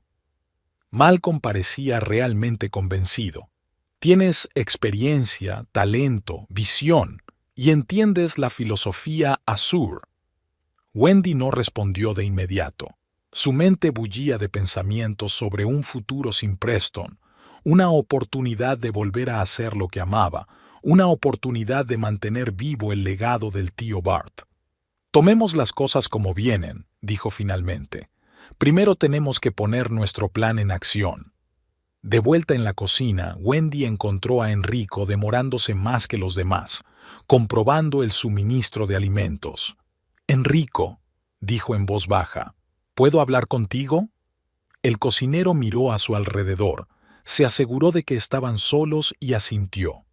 Malcolm parecía realmente convencido. Tienes experiencia, talento, visión y entiendes la filosofía Azur. Wendy no respondió de inmediato. Su mente bullía de pensamientos sobre un futuro sin Preston, una oportunidad de volver a hacer lo que amaba, una oportunidad de mantener vivo el legado del tío Bart. Tomemos las cosas como vienen, dijo finalmente. Primero tenemos que poner nuestro plan en acción. De vuelta en la cocina, Wendy encontró a Enrico demorándose más que los demás, comprobando el suministro de alimentos. «Enrico», dijo en voz baja, «¿puedo hablar contigo?» El cocinero miró a su alrededor, se aseguró de que estaban solos y asintió.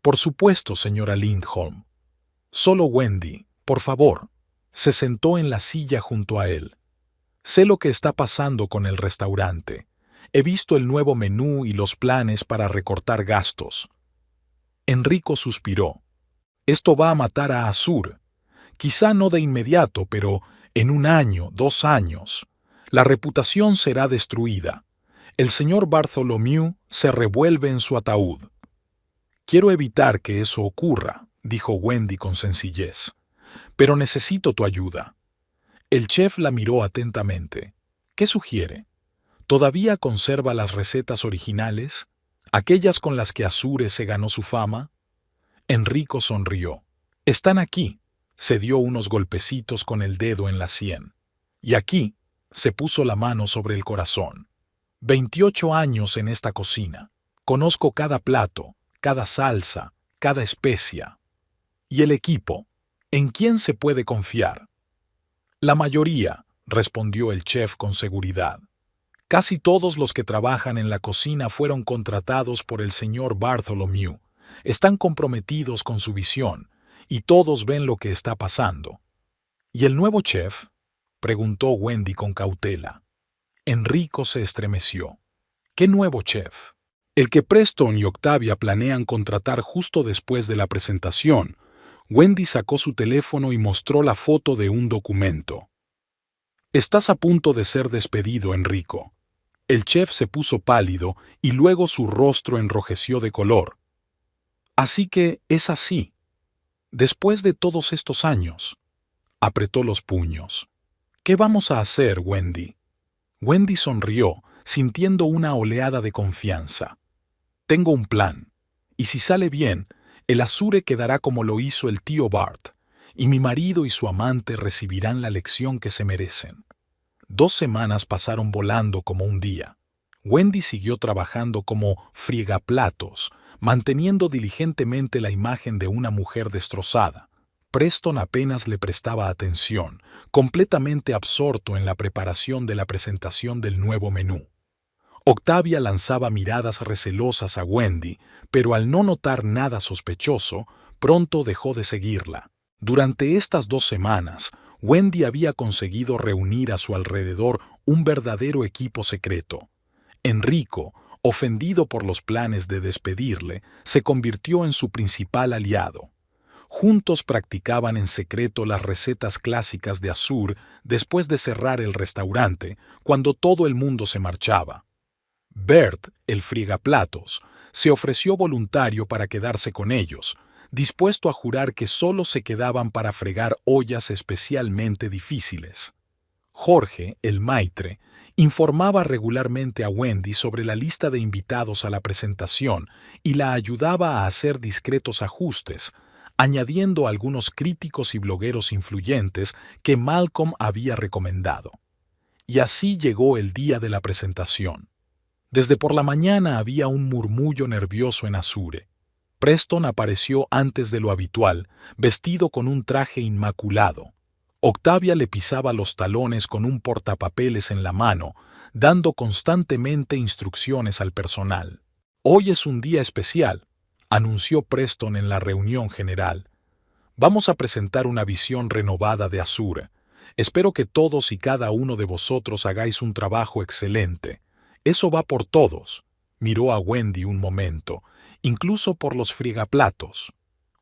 «Por supuesto, señora Lindholm». «Solo Wendy, por favor». Se sentó en la silla junto a él. «Sé lo que está pasando con el restaurante. He visto el nuevo menú y los planes para recortar gastos». Enrico suspiró. «Esto va a matar a Azur. Quizá no de inmediato, pero en 1 año, 2 años. La reputación será destruida. El señor Bartholomew se revuelve en su ataúd». «Quiero evitar que eso ocurra», dijo Wendy con sencillez. «Pero necesito tu ayuda». El chef la miró atentamente. «¿Qué sugiere? ¿Todavía conserva las recetas originales? ¿Aquellas con las que Azure se ganó su fama?» Enrico sonrió. «Están aquí». Se dio unos golpecitos con el dedo en la sien. «Y aquí», se puso la mano sobre el corazón. 28 años en esta cocina. Conozco cada plato, cada salsa, cada especia. ¿Y el equipo? ¿En quién se puede confiar?» «La mayoría», respondió el chef con seguridad. «Casi todos los que trabajan en la cocina fueron contratados por el señor Bartholomew. Están comprometidos con su visión, y todos ven lo que está pasando». «¿Y el nuevo chef?», preguntó Wendy con cautela. Enrico se estremeció. «¿Qué nuevo chef?» «El que Preston y Octavia planean contratar justo después de la presentación». Wendy sacó su teléfono y mostró la foto de un documento. «Estás a punto de ser despedido, Enrico». El chef se puso pálido y luego su rostro enrojeció de color. «Así que es así. Después de todos estos años». Apretó los puños. «¿Qué vamos a hacer, Wendy?» Wendy sonrió, sintiendo una oleada de confianza. «Tengo un plan. Y si sale bien, el Azure quedará como lo hizo el tío Bart, y mi marido y su amante recibirán la lección que se merecen». 2 semanas pasaron volando como un día. Wendy siguió trabajando como friegaplatos, manteniendo diligentemente la imagen de una mujer destrozada. Preston apenas le prestaba atención, completamente absorto en la preparación de la presentación del nuevo menú. Octavia lanzaba miradas recelosas a Wendy, pero al no notar nada sospechoso, pronto dejó de seguirla. Durante estas 2 semanas, Wendy había conseguido reunir a su alrededor un verdadero equipo secreto. Enrico, ofendido por los planes de despedirle, se convirtió en su principal aliado. Juntos practicaban en secreto las recetas clásicas de Azur después de cerrar el restaurante, cuando todo el mundo se marchaba. Bert, el friegaplatos, se ofreció voluntario para quedarse con ellos, dispuesto a jurar que solo se quedaban para fregar ollas especialmente difíciles. Jorge, el maitre, informaba regularmente a Wendy sobre la lista de invitados a la presentación y la ayudaba a hacer discretos ajustes, añadiendo algunos críticos y blogueros influyentes que Malcolm había recomendado. Y así llegó el día de la presentación. Desde por la mañana había un murmullo nervioso en Azure. Preston apareció antes de lo habitual, vestido con un traje inmaculado. Octavia le pisaba los talones con un portapapeles en la mano, dando constantemente instrucciones al personal. «Hoy es un día especial», anunció Preston en la reunión general. «Vamos a presentar una visión renovada de Azure. Espero que todos y cada uno de vosotros hagáis un trabajo excelente. Eso va por todos». Miró a Wendy un momento, incluso por los friegaplatos.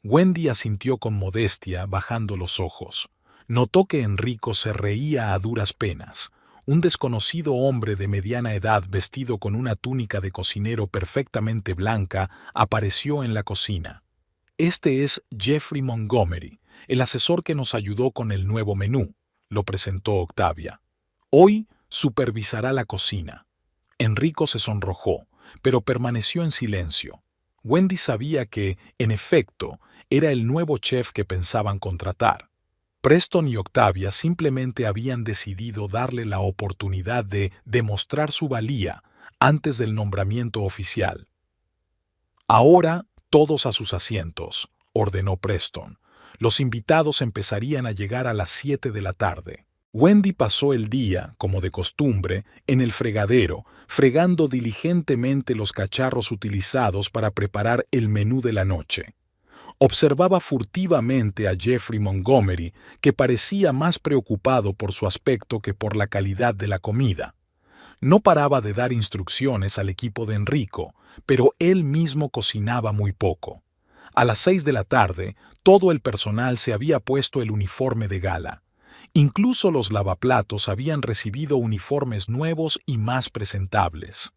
Wendy asintió con modestia, bajando los ojos. Notó que Enrico se reía a duras penas. Un desconocido hombre de mediana edad vestido con una túnica de cocinero perfectamente blanca apareció en la cocina. «Este es Jeffrey Montgomery, el asesor que nos ayudó con el nuevo menú», lo presentó Octavia. «Hoy supervisará la cocina». Enrico se sonrojó, pero permaneció en silencio. Wendy sabía que, en efecto, era el nuevo chef que pensaban contratar. Preston y Octavia simplemente habían decidido darle la oportunidad de demostrar su valía antes del nombramiento oficial. «Ahora, todos a sus asientos», ordenó Preston. Los invitados empezarían a llegar a las 7 de la tarde. Wendy pasó el día, como de costumbre, en el fregadero, fregando diligentemente los cacharros utilizados para preparar el menú de la noche. Observaba furtivamente a Jeffrey Montgomery, que parecía más preocupado por su aspecto que por la calidad de la comida. No paraba de dar instrucciones al equipo de Enrico, pero él mismo cocinaba muy poco. A las 6 de la tarde, todo el personal se había puesto el uniforme de gala. Incluso los lavaplatos habían recibido uniformes nuevos y más presentables.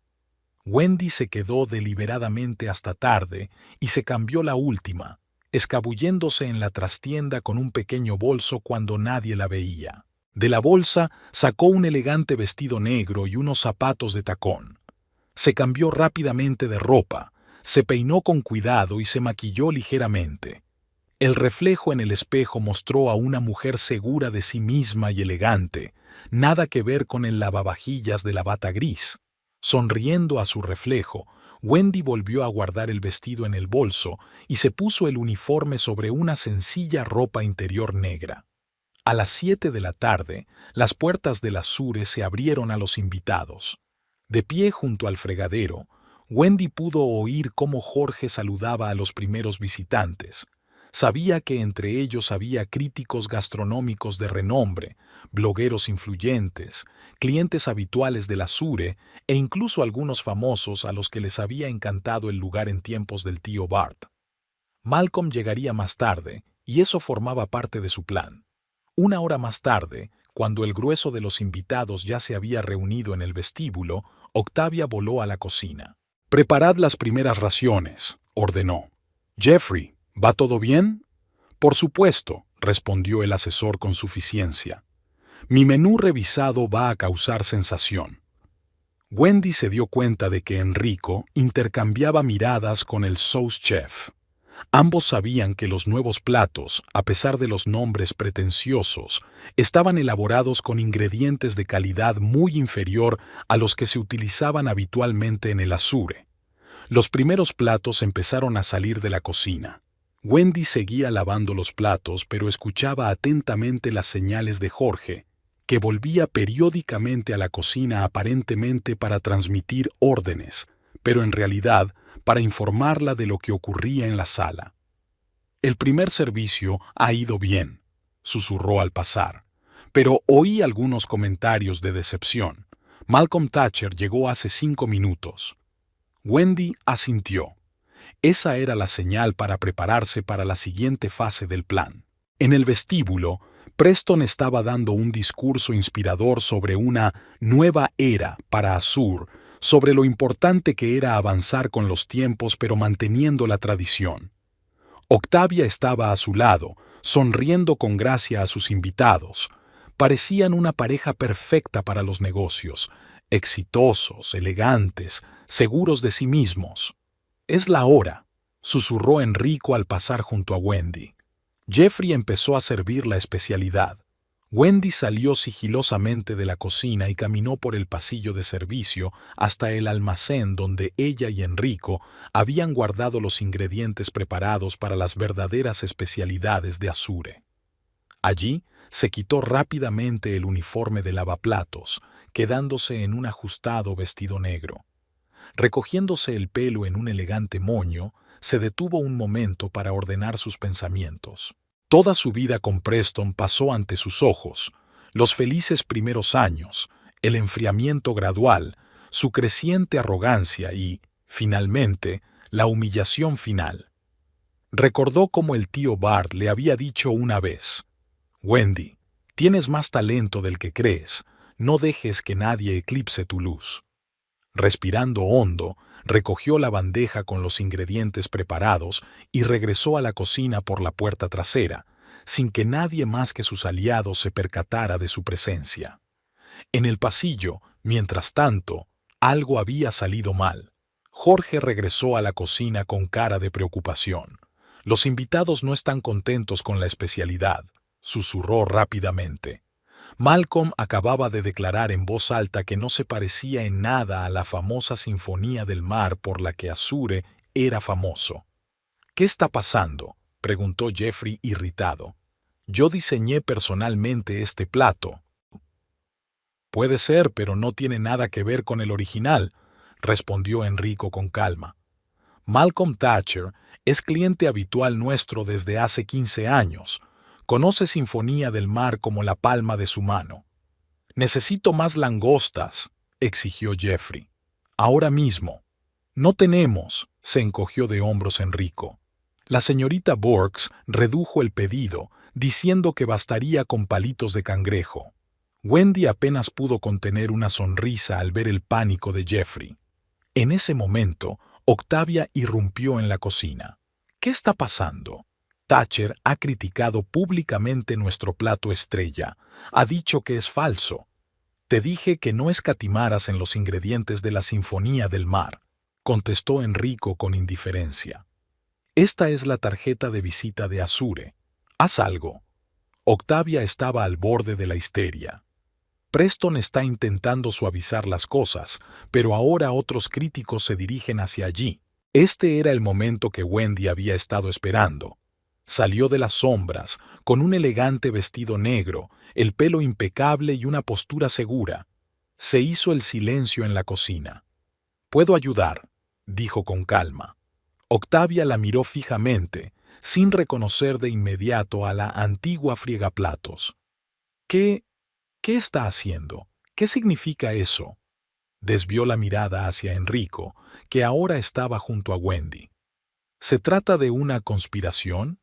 Wendy se quedó deliberadamente hasta tarde y se cambió la última, escabulléndose en la trastienda con un pequeño bolso cuando nadie la veía. De la bolsa sacó un elegante vestido negro y unos zapatos de tacón. Se cambió rápidamente de ropa, se peinó con cuidado y se maquilló ligeramente. El reflejo en el espejo mostró a una mujer segura de sí misma y elegante, nada que ver con el lavavajillas de la bata gris. Sonriendo a su reflejo, Wendy volvió a guardar el vestido en el bolso y se puso el uniforme sobre una sencilla ropa interior negra. A las 7 de la tarde, las puertas del Azure se abrieron a los invitados. De pie junto al fregadero, Wendy pudo oír cómo Jorge saludaba a los primeros visitantes. Sabía que entre ellos había críticos gastronómicos de renombre, blogueros influyentes, clientes habituales del Azure e incluso algunos famosos a los que les había encantado el lugar en tiempos del tío Bart. Malcolm llegaría más tarde, y eso formaba parte de su plan. Una hora más tarde, cuando el grueso de los invitados ya se había reunido en el vestíbulo, Octavia voló a la cocina. «Preparad las primeras raciones», ordenó. «Jeffrey, ¿va todo bien?» «Por supuesto», respondió el asesor con suficiencia. «Mi menú revisado va a causar sensación». Wendy se dio cuenta de que Enrico intercambiaba miradas con el sous chef. Ambos sabían que los nuevos platos, a pesar de los nombres pretenciosos, estaban elaborados con ingredientes de calidad muy inferior a los que se utilizaban habitualmente en el Azure. Los primeros platos empezaron a salir de la cocina. Wendy seguía lavando los platos, pero escuchaba atentamente las señales de Jorge, que volvía periódicamente a la cocina aparentemente para transmitir órdenes, pero en realidad para informarla de lo que ocurría en la sala. «El primer servicio ha ido bien», susurró al pasar, pero oí algunos comentarios de decepción. «Malcolm Thatcher llegó hace 5 minutos». Wendy asintió. Esa era la señal para prepararse para la siguiente fase del plan. En el vestíbulo, Preston estaba dando un discurso inspirador sobre una nueva era para Azure, sobre lo importante que era avanzar con los tiempos pero manteniendo la tradición. Octavia estaba a su lado, sonriendo con gracia a sus invitados. Parecían una pareja perfecta para los negocios, exitosos, elegantes, seguros de sí mismos. «Es la hora», susurró Enrico al pasar junto a Wendy. Jeffrey empezó a servir la especialidad. Wendy salió sigilosamente de la cocina y caminó por el pasillo de servicio hasta el almacén donde ella y Enrico habían guardado los ingredientes preparados para las verdaderas especialidades de Azure. Allí se quitó rápidamente el uniforme de lavaplatos, quedándose en un ajustado vestido negro. Recogiéndose el pelo en un elegante moño, se detuvo un momento para ordenar sus pensamientos. Toda su vida con Preston pasó ante sus ojos, los felices primeros años, el enfriamiento gradual, su creciente arrogancia y, finalmente, la humillación final. Recordó cómo el tío Bart le había dicho una vez: «Wendy, tienes más talento del que crees, no dejes que nadie eclipse tu luz». Respirando hondo, recogió la bandeja con los ingredientes preparados y regresó a la cocina por la puerta trasera, sin que nadie más que sus aliados se percatara de su presencia. En el pasillo, mientras tanto, algo había salido mal. Jorge regresó a la cocina con cara de preocupación. «Los invitados no están contentos con la especialidad», susurró rápidamente. Malcolm acababa de declarar en voz alta que no se parecía en nada a la famosa Sinfonía del Mar por la que Azure era famoso. «¿Qué está pasando?», preguntó Jeffrey irritado. «Yo diseñé personalmente este plato». «Puede ser, pero no tiene nada que ver con el original», respondió Enrico con calma. «Malcolm Thatcher es cliente habitual nuestro desde hace 15 años. Conoce Sinfonía del Mar como la palma de su mano». «Necesito más langostas», exigió Jeffrey. «Ahora mismo». «No tenemos», se encogió de hombros Enrico. La señorita Borks redujo el pedido, diciendo que bastaría con palitos de cangrejo. Wendy apenas pudo contener una sonrisa al ver el pánico de Jeffrey. En ese momento, Octavia irrumpió en la cocina. «¿Qué está pasando? Thatcher ha criticado públicamente nuestro plato estrella. Ha dicho que es falso. Te dije que no escatimaras en los ingredientes de la Sinfonía del Mar», contestó Enrico con indiferencia. «Esta es la tarjeta de visita de Azure. Haz algo». Octavia estaba al borde de la histeria. Preston está intentando suavizar las cosas, pero ahora otros críticos se dirigen hacia allí. Este era el momento que Wendy había estado esperando. Salió de las sombras, con un elegante vestido negro, el pelo impecable y una postura segura. Se hizo el silencio en la cocina. «Puedo ayudar», dijo con calma. Octavia la miró fijamente, sin reconocer de inmediato a la antigua friegaplatos. ¿Qué está haciendo? ¿Qué significa eso?», desvió la mirada hacia Enrico, que ahora estaba junto a Wendy. «¿Se trata de una conspiración?».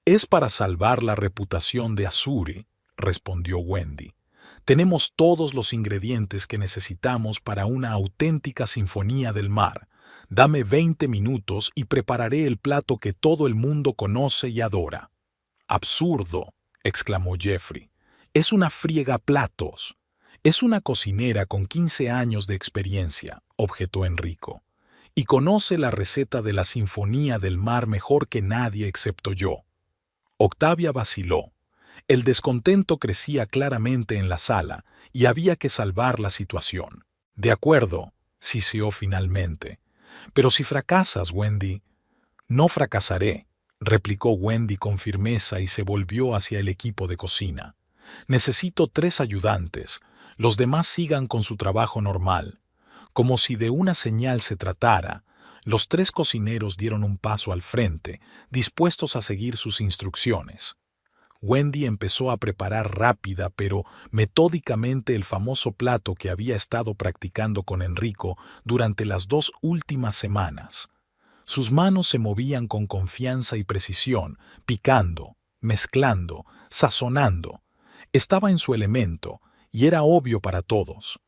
«Es para salvar la reputación de Azure», respondió Wendy. «Tenemos todos los ingredientes que necesitamos para una auténtica Sinfonía del Mar. Dame 20 minutos y prepararé el plato que todo el mundo conoce y adora». «Absurdo», exclamó Jeffrey. «Es una friegaplatos». «Es una cocinera con 15 años de experiencia», objetó Enrico. «Y conoce la receta de la Sinfonía del Mar mejor que nadie excepto yo». Octavia vaciló. El descontento crecía claramente en la sala y había que salvar la situación. «De acuerdo», siseó finalmente. «Pero si fracasas, Wendy». «No fracasaré», replicó Wendy con firmeza y se volvió hacia el equipo de cocina. «Necesito 3 ayudantes. Los demás sigan con su trabajo normal». Como si de una señal se tratara, los 3 cocineros dieron un paso al frente, dispuestos a seguir sus instrucciones. Wendy empezó a preparar rápida pero metódicamente el famoso plato que había estado practicando con Enrico durante las 2 últimas semanas. Sus manos se movían con confianza y precisión, picando, mezclando, sazonando. Estaba en su elemento, y era obvio para todos.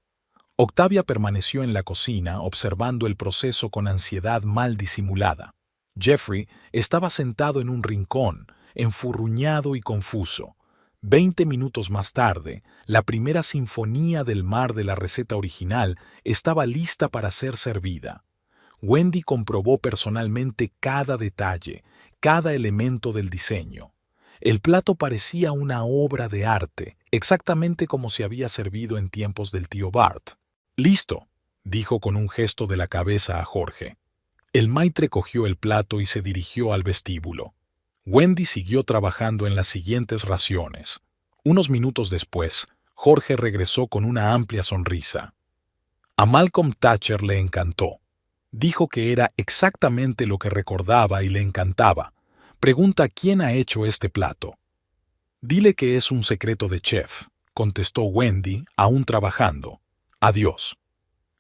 Octavia permaneció en la cocina observando el proceso con ansiedad mal disimulada. Jeffrey estaba sentado en un rincón, enfurruñado y confuso. 20 minutos más tarde, la primera Sinfonía del Mar de la receta original estaba lista para ser servida. Wendy comprobó personalmente cada detalle, cada elemento del diseño. El plato parecía una obra de arte, exactamente como se había servido en tiempos del tío Bart. «Listo», dijo con un gesto de la cabeza a Jorge. El maitre cogió el plato y se dirigió al vestíbulo. Wendy siguió trabajando en las siguientes raciones. Unos minutos después, Jorge regresó con una amplia sonrisa. A Malcolm Thatcher le encantó. Dijo que era exactamente lo que recordaba y le encantaba. Pregunta quién ha hecho este plato. Dile que es un secreto de chef, contestó Wendy, aún trabajando. Adiós.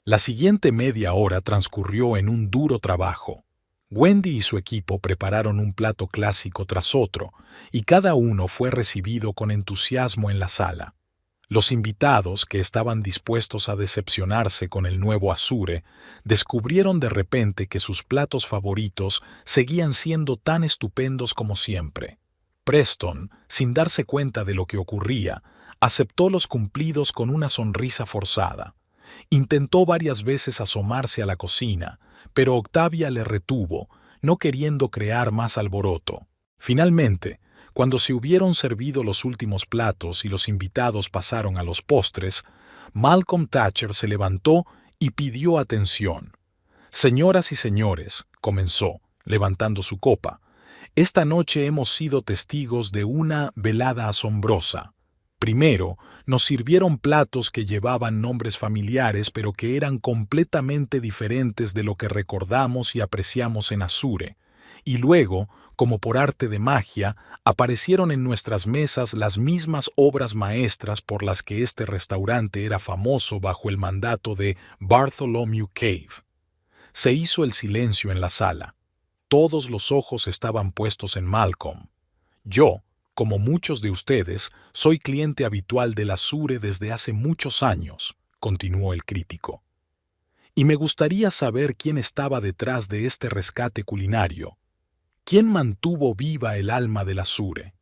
La siguiente media hora transcurrió en un duro trabajo. Wendy y su equipo prepararon un plato clásico tras otro, y cada uno fue recibido con entusiasmo en la sala. Los invitados, que estaban dispuestos a decepcionarse con el nuevo Azure, descubrieron de repente que sus platos favoritos seguían siendo tan estupendos como siempre. Preston, sin darse cuenta de lo que ocurría, aceptó los cumplidos con una sonrisa forzada. Intentó varias veces asomarse a la cocina, pero Octavia le retuvo, no queriendo crear más alboroto. Finalmente, cuando se hubieron servido los últimos platos y los invitados pasaron a los postres, Malcolm Thatcher se levantó y pidió atención. «Señoras y señores», comenzó, levantando su copa, «esta noche hemos sido testigos de una velada asombrosa. Primero, nos sirvieron platos que llevaban nombres familiares pero que eran completamente diferentes de lo que recordamos y apreciamos en Azure. Y luego, como por arte de magia, aparecieron en nuestras mesas las mismas obras maestras por las que este restaurante era famoso bajo el mandato de Bartholomew Cave». Se hizo el silencio en la sala. Todos los ojos estaban puestos en Malcolm. Yo, como muchos de ustedes, soy cliente habitual del Azure desde hace muchos años, continuó el crítico. Y me gustaría saber quién estaba detrás de este rescate culinario. ¿Quién mantuvo viva el alma del Azure?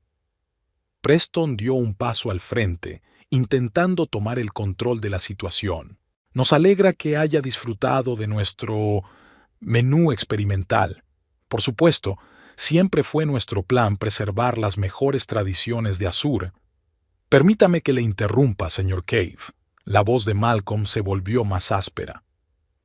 Preston dio un paso al frente, intentando tomar el control de la situación. Nos alegra que haya disfrutado de nuestro menú experimental. Por supuesto, siempre fue nuestro plan preservar las mejores tradiciones de Azure. Permítame que le interrumpa, señor Cave. La voz de Malcolm se volvió más áspera.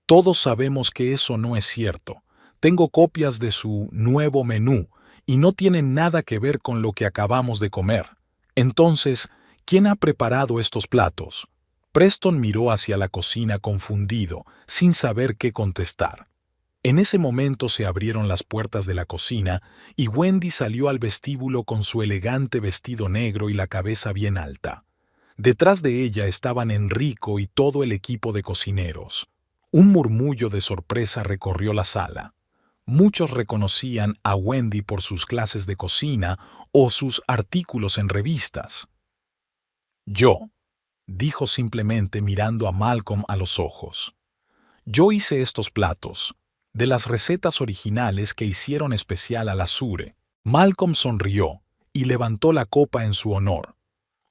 Todos sabemos que eso no es cierto. Tengo copias de su nuevo menú y no tienen nada que ver con lo que acabamos de comer. Entonces, ¿quién ha preparado estos platos? Preston miró hacia la cocina confundido, sin saber qué contestar. En ese momento se abrieron las puertas de la cocina y Wendy salió al vestíbulo con su elegante vestido negro y la cabeza bien alta. Detrás de ella estaban Enrico y todo el equipo de cocineros. Un murmullo de sorpresa recorrió la sala. Muchos reconocían a Wendy por sus clases de cocina o sus artículos en revistas. «Yo», dijo simplemente mirando a Malcolm a los ojos. «Yo hice estos platos, de las recetas originales que hicieron especial al Azure». Malcolm sonrió y levantó la copa en su honor.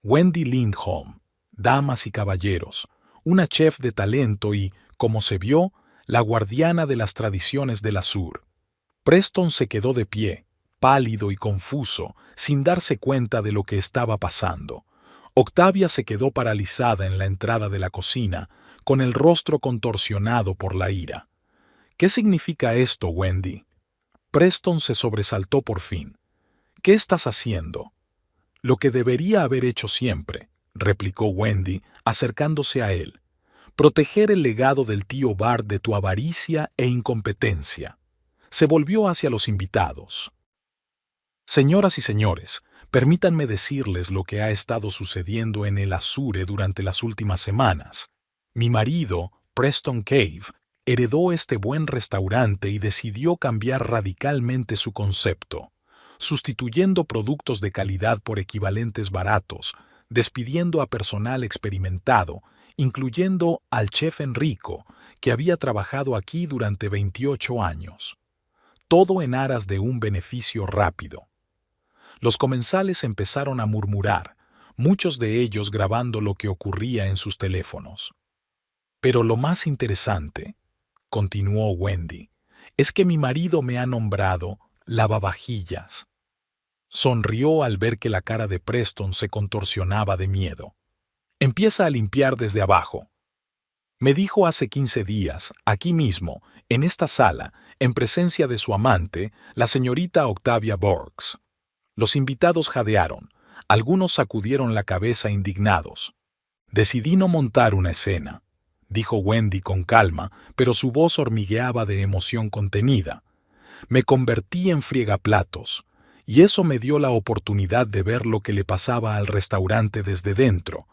Wendy Lindholm, damas y caballeros, una chef de talento y, como se vio, la guardiana de las tradiciones del Azure. Preston se quedó de pie, pálido y confuso, sin darse cuenta de lo que estaba pasando. Octavia se quedó paralizada en la entrada de la cocina, con el rostro contorsionado por la ira. «¿Qué significa esto, Wendy?» Preston se sobresaltó por fin. «¿Qué estás haciendo?» «Lo que debería haber hecho siempre», replicó Wendy, acercándose a él. «Proteger el legado del tío Bart de tu avaricia e incompetencia». Se volvió hacia los invitados. «Señoras y señores, permítanme decirles lo que ha estado sucediendo en el Azure durante las últimas semanas. Mi marido, Preston Cave, heredó este buen restaurante y decidió cambiar radicalmente su concepto, sustituyendo productos de calidad por equivalentes baratos, despidiendo a personal experimentado, incluyendo al chef Enrico, que había trabajado aquí durante 28 años. Todo en aras de un beneficio rápido. Los comensales empezaron a murmurar, muchos de ellos grabando lo que ocurría en sus teléfonos. Pero lo más interesante, continuó Wendy, es que mi marido me ha nombrado lavavajillas. Sonrió al ver que la cara de Preston se contorsionaba de miedo. Empieza a limpiar desde abajo. Me dijo hace 15 días, aquí mismo, en esta sala, en presencia de su amante, la señorita Octavia Borges. Los invitados jadearon. Algunos sacudieron la cabeza indignados. Decidí no montar una escena, dijo Wendy con calma, pero su voz hormigueaba de emoción contenida. Me convertí en friegaplatos, y eso me dio la oportunidad de ver lo que le pasaba al restaurante desde dentro,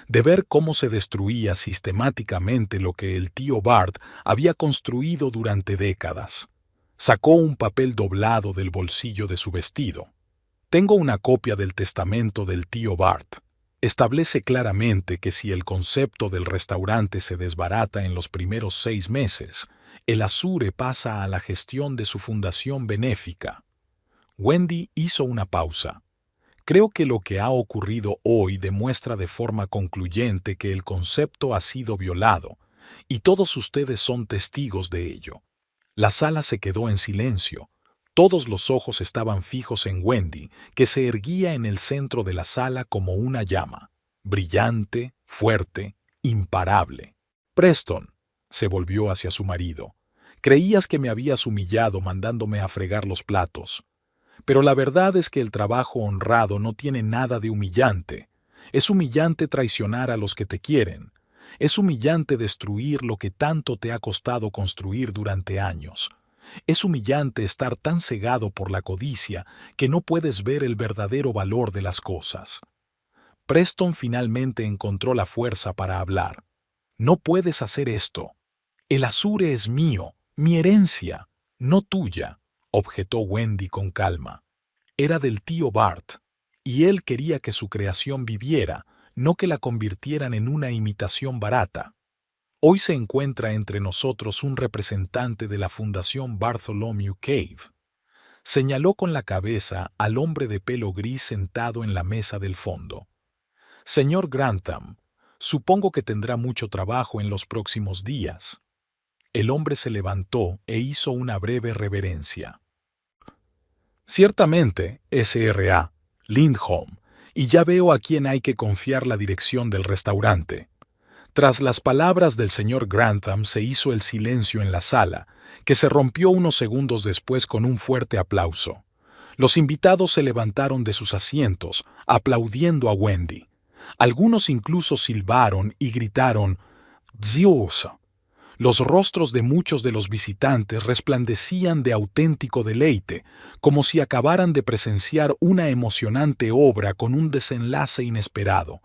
de ver cómo se destruía sistemáticamente lo que el tío Bart había construido durante décadas. Sacó un papel doblado del bolsillo de su vestido. Tengo una copia del testamento del tío Bart. Establece claramente que si el concepto del restaurante se desbarata en los primeros 6 meses, el Azure pasa a la gestión de su fundación benéfica. Wendy hizo una pausa. Creo que lo que ha ocurrido hoy demuestra de forma concluyente que el concepto ha sido violado, y todos ustedes son testigos de ello. La sala se quedó en silencio. Todos los ojos estaban fijos en Wendy, que se erguía en el centro de la sala como una llama, brillante, fuerte, imparable. Preston, se volvió hacia su marido, creías que me habías humillado mandándome a fregar los platos. Pero la verdad es que el trabajo honrado no tiene nada de humillante. Es humillante traicionar a los que te quieren. Es humillante destruir lo que tanto te ha costado construir durante años. Es humillante estar tan cegado por la codicia que no puedes ver el verdadero valor de las cosas. Preston finalmente encontró la fuerza para hablar. No puedes hacer esto. El Azure es mío, mi herencia, no tuya, objetó Wendy con calma. Era del tío Bart, y él quería que su creación viviera, no que la convirtieran en una imitación barata. Hoy se encuentra entre nosotros un representante de la Fundación Bartholomew Cave. Señaló con la cabeza al hombre de pelo gris sentado en la mesa del fondo. Señor Grantham, supongo que tendrá mucho trabajo en los próximos días. El hombre se levantó e hizo una breve reverencia. Ciertamente, S.R.A. Lindholm, y ya veo a quién hay que confiar la dirección del restaurante. Tras las palabras del señor Grantham se hizo el silencio en la sala, que se rompió unos segundos después con un fuerte aplauso. Los invitados se levantaron de sus asientos, aplaudiendo a Wendy. Algunos incluso silbaron y gritaron «Dios». Los rostros de muchos de los visitantes resplandecían de auténtico deleite, como si acabaran de presenciar una emocionante obra con un desenlace inesperado.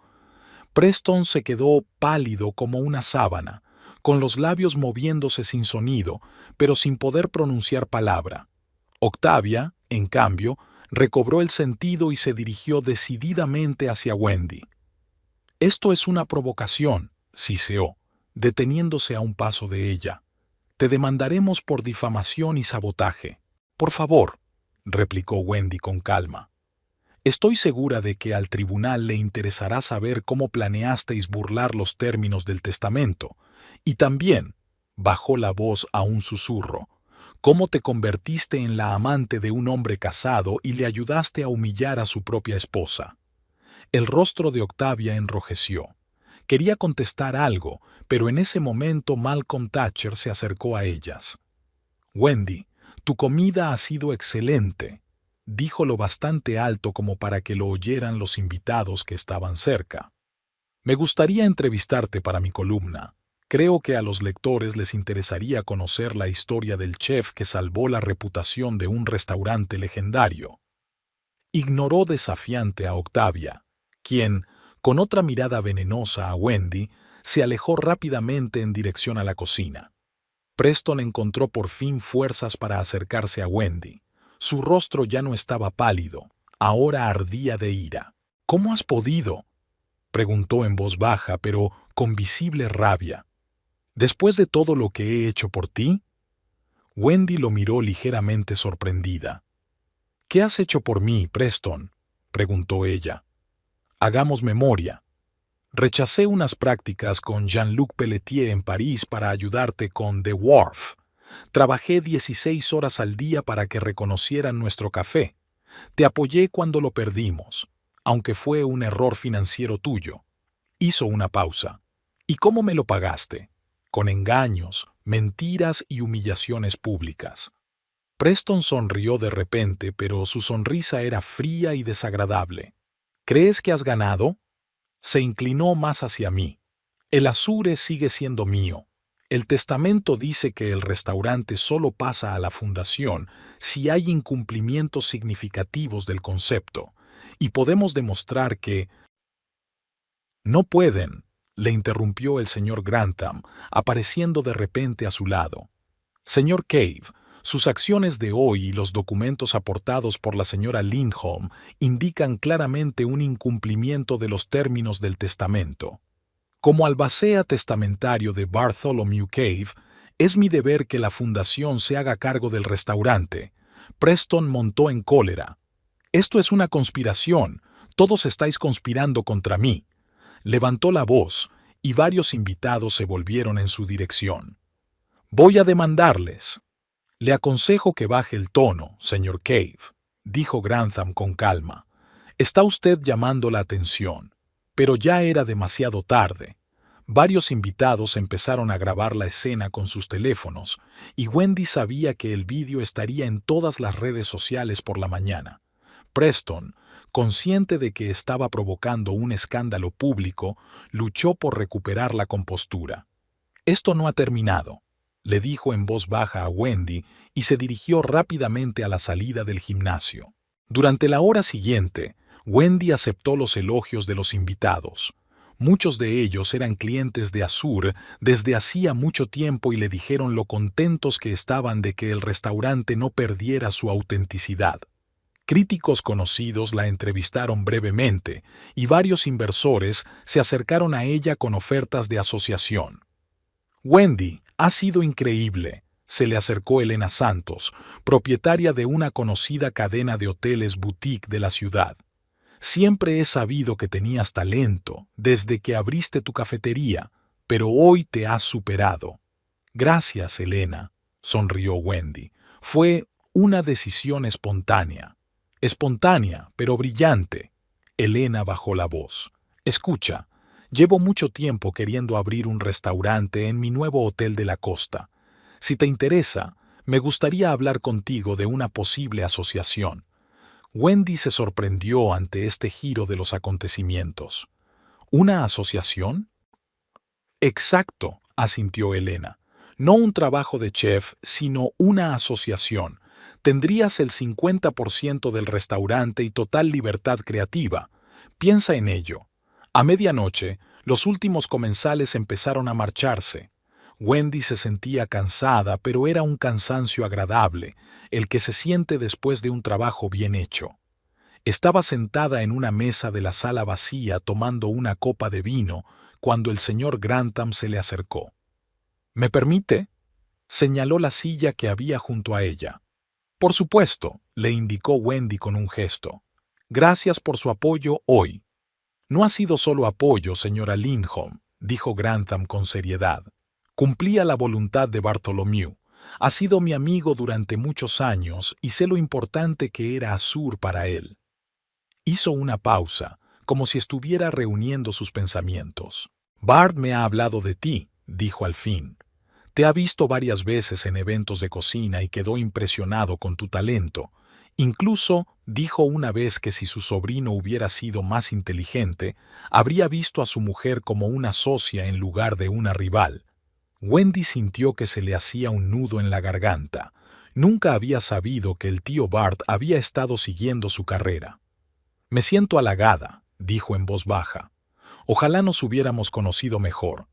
Preston se quedó pálido como una sábana, con los labios moviéndose sin sonido, pero sin poder pronunciar palabra. Octavia, en cambio, recobró el sentido y se dirigió decididamente hacia Wendy. «Esto es una provocación», siseó, deteniéndose a un paso de ella. «Te demandaremos por difamación y sabotaje». «Por favor», replicó Wendy con calma. «Estoy segura de que al tribunal le interesará saber cómo planeasteis burlar los términos del testamento, y también», bajó la voz a un susurro, «cómo te convertiste en la amante de un hombre casado y le ayudaste a humillar a su propia esposa». El rostro de Octavia enrojeció. Quería contestar algo, pero en ese momento Malcolm Thatcher se acercó a ellas. «Wendy, tu comida ha sido excelente», dijo lo bastante alto como para que lo oyeran los invitados que estaban cerca. «Me gustaría entrevistarte para mi columna. Creo que a los lectores les interesaría conocer la historia del chef que salvó la reputación de un restaurante legendario». Ignoró desafiante a Octavia, quien, con otra mirada venenosa a Wendy, se alejó rápidamente en dirección a la cocina. Preston encontró por fin fuerzas para acercarse a Wendy. Su rostro ya no estaba pálido, ahora ardía de ira. «¿Cómo has podido?», preguntó en voz baja, pero con visible rabia. «¿Después de todo lo que he hecho por ti?». Wendy lo miró ligeramente sorprendida. «¿Qué has hecho por mí, Preston?», preguntó ella. «Hagamos memoria. Rechacé unas prácticas con Jean-Luc Pelletier en París para ayudarte con The Wharf. Trabajé 16 horas al día para que reconocieran nuestro café. Te apoyé cuando lo perdimos, aunque fue un error financiero tuyo». Hizo una pausa. «¿Y cómo me lo pagaste?». «Con engaños, mentiras y humillaciones públicas». Preston sonrió de repente, pero su sonrisa era fría y desagradable. ¿Crees que has ganado? Se inclinó más hacia mí. El Azure sigue siendo mío. El testamento dice que el restaurante solo pasa a la fundación si hay incumplimientos significativos del concepto, y podemos demostrar que... No pueden, le interrumpió el señor Grantham, apareciendo de repente a su lado. Señor Cave, sus acciones de hoy y los documentos aportados por la señora Lindholm indican claramente un incumplimiento de los términos del testamento. Como albacea testamentario de Bartholomew Cave, es mi deber que la fundación se haga cargo del restaurante. Preston montó en cólera. Esto es una conspiración. Todos estáis conspirando contra mí. Levantó la voz, y varios invitados se volvieron en su dirección. Voy a demandarles. Le aconsejo que baje el tono, señor Cave, dijo Grantham con calma. Está usted llamando la atención. Pero ya era demasiado tarde. Varios invitados empezaron a grabar la escena con sus teléfonos, y Wendy sabía que el vídeo estaría en todas las redes sociales por la mañana. Preston, consciente de que estaba provocando un escándalo público, luchó por recuperar la compostura. «Esto no ha terminado», le dijo en voz baja a Wendy y se dirigió rápidamente a la salida del gimnasio. Durante la hora siguiente, Wendy aceptó los elogios de los invitados. Muchos de ellos eran clientes de Azur desde hacía mucho tiempo y le dijeron lo contentos que estaban de que el restaurante no perdiera su autenticidad. Críticos conocidos la entrevistaron brevemente y varios inversores se acercaron a ella con ofertas de asociación. «Wendy, ha sido increíble», se le acercó Elena Santos, propietaria de una conocida cadena de hoteles boutique de la ciudad. «Siempre he sabido que tenías talento desde que abriste tu cafetería, pero hoy te has superado». «Gracias, Elena», sonrió Wendy. «Fue una decisión espontánea». «Espontánea, pero brillante». Elena bajó la voz. «Escucha, llevo mucho tiempo queriendo abrir un restaurante en mi nuevo hotel de la costa. Si te interesa, me gustaría hablar contigo de una posible asociación». Wendy se sorprendió ante este giro de los acontecimientos. ¿Una asociación? Exacto, asintió Elena. No un trabajo de chef, sino una asociación. Tendrías el 50% del restaurante y total libertad creativa. Piensa en ello. A medianoche, los últimos comensales empezaron a marcharse. Wendy se sentía cansada, pero era un cansancio agradable, el que se siente después de un trabajo bien hecho. Estaba sentada en una mesa de la sala vacía tomando una copa de vino cuando el señor Grantham se le acercó. «¿Me permite?», señaló la silla que había junto a ella. «Por supuesto», le indicó Wendy con un gesto. «Gracias por su apoyo hoy». «No ha sido solo apoyo, señora Lindholm», dijo Grantham con seriedad. «Cumplía la voluntad de Bartholomew. Ha sido mi amigo durante muchos años y sé lo importante que era Azur para él». Hizo una pausa, como si estuviera reuniendo sus pensamientos. «Bart me ha hablado de ti», dijo al fin. «Te ha visto varias veces en eventos de cocina y quedó impresionado con tu talento. Incluso dijo una vez que si su sobrino hubiera sido más inteligente, habría visto a su mujer como una socia en lugar de una rival». Wendy sintió que se le hacía un nudo en la garganta. Nunca había sabido que el tío Bart había estado siguiendo su carrera. «Me siento halagada», dijo en voz baja. «Ojalá nos hubiéramos conocido mejor.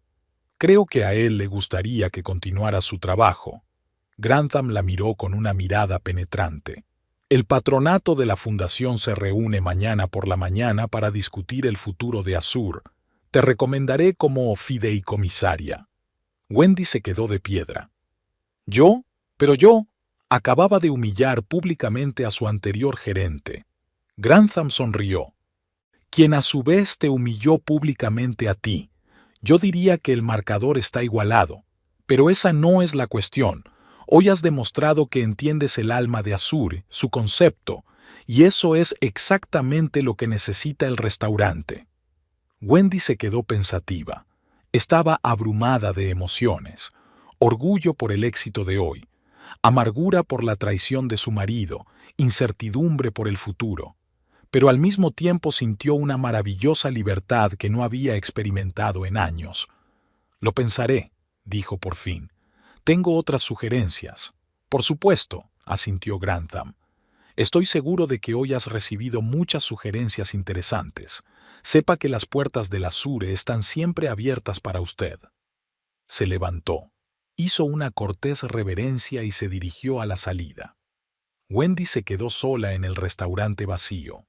Creo que a él le gustaría que continuara su trabajo». Grantham la miró con una mirada penetrante. «El patronato de la fundación se reúne mañana por la mañana para discutir el futuro de Azur. Te recomendaré como fideicomisaria». Wendy se quedó de piedra. «¿Yo? Pero yo...» Acababa de humillar públicamente a su anterior gerente. Grantham sonrió. «Quien a su vez te humilló públicamente a ti. Yo diría que el marcador está igualado. Pero esa no es la cuestión. Hoy has demostrado que entiendes el alma de Azur, su concepto, y eso es exactamente lo que necesita el restaurante». Wendy se quedó pensativa. Estaba abrumada de emociones. Orgullo por el éxito de hoy. amargura por la traición de su marido, incertidumbre por el futuro. Pero al mismo tiempo sintió una maravillosa libertad que no había experimentado en años. «Lo pensaré», dijo por fin. «Tengo otras sugerencias». «Por supuesto», asintió Grantham. «Estoy seguro de que hoy has recibido muchas sugerencias interesantes. Sepa que las puertas del Azure están siempre abiertas para usted». Se levantó, hizo una cortés reverencia y se dirigió a la salida. Wendy se quedó sola en el restaurante vacío.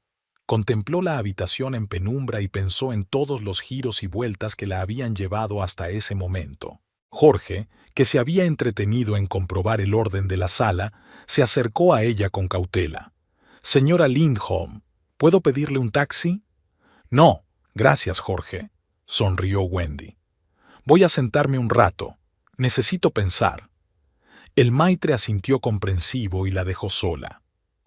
Contempló la habitación en penumbra y pensó en todos los giros y vueltas que la habían llevado hasta ese momento. Jorge, que se había entretenido en comprobar el orden de la sala, se acercó a ella con cautela. «Señora Lindholm, ¿puedo pedirle un taxi?» «No, gracias, Jorge», sonrió Wendy. «Voy a sentarme un rato. Necesito pensar». El maitre asintió comprensivo y la dejó sola.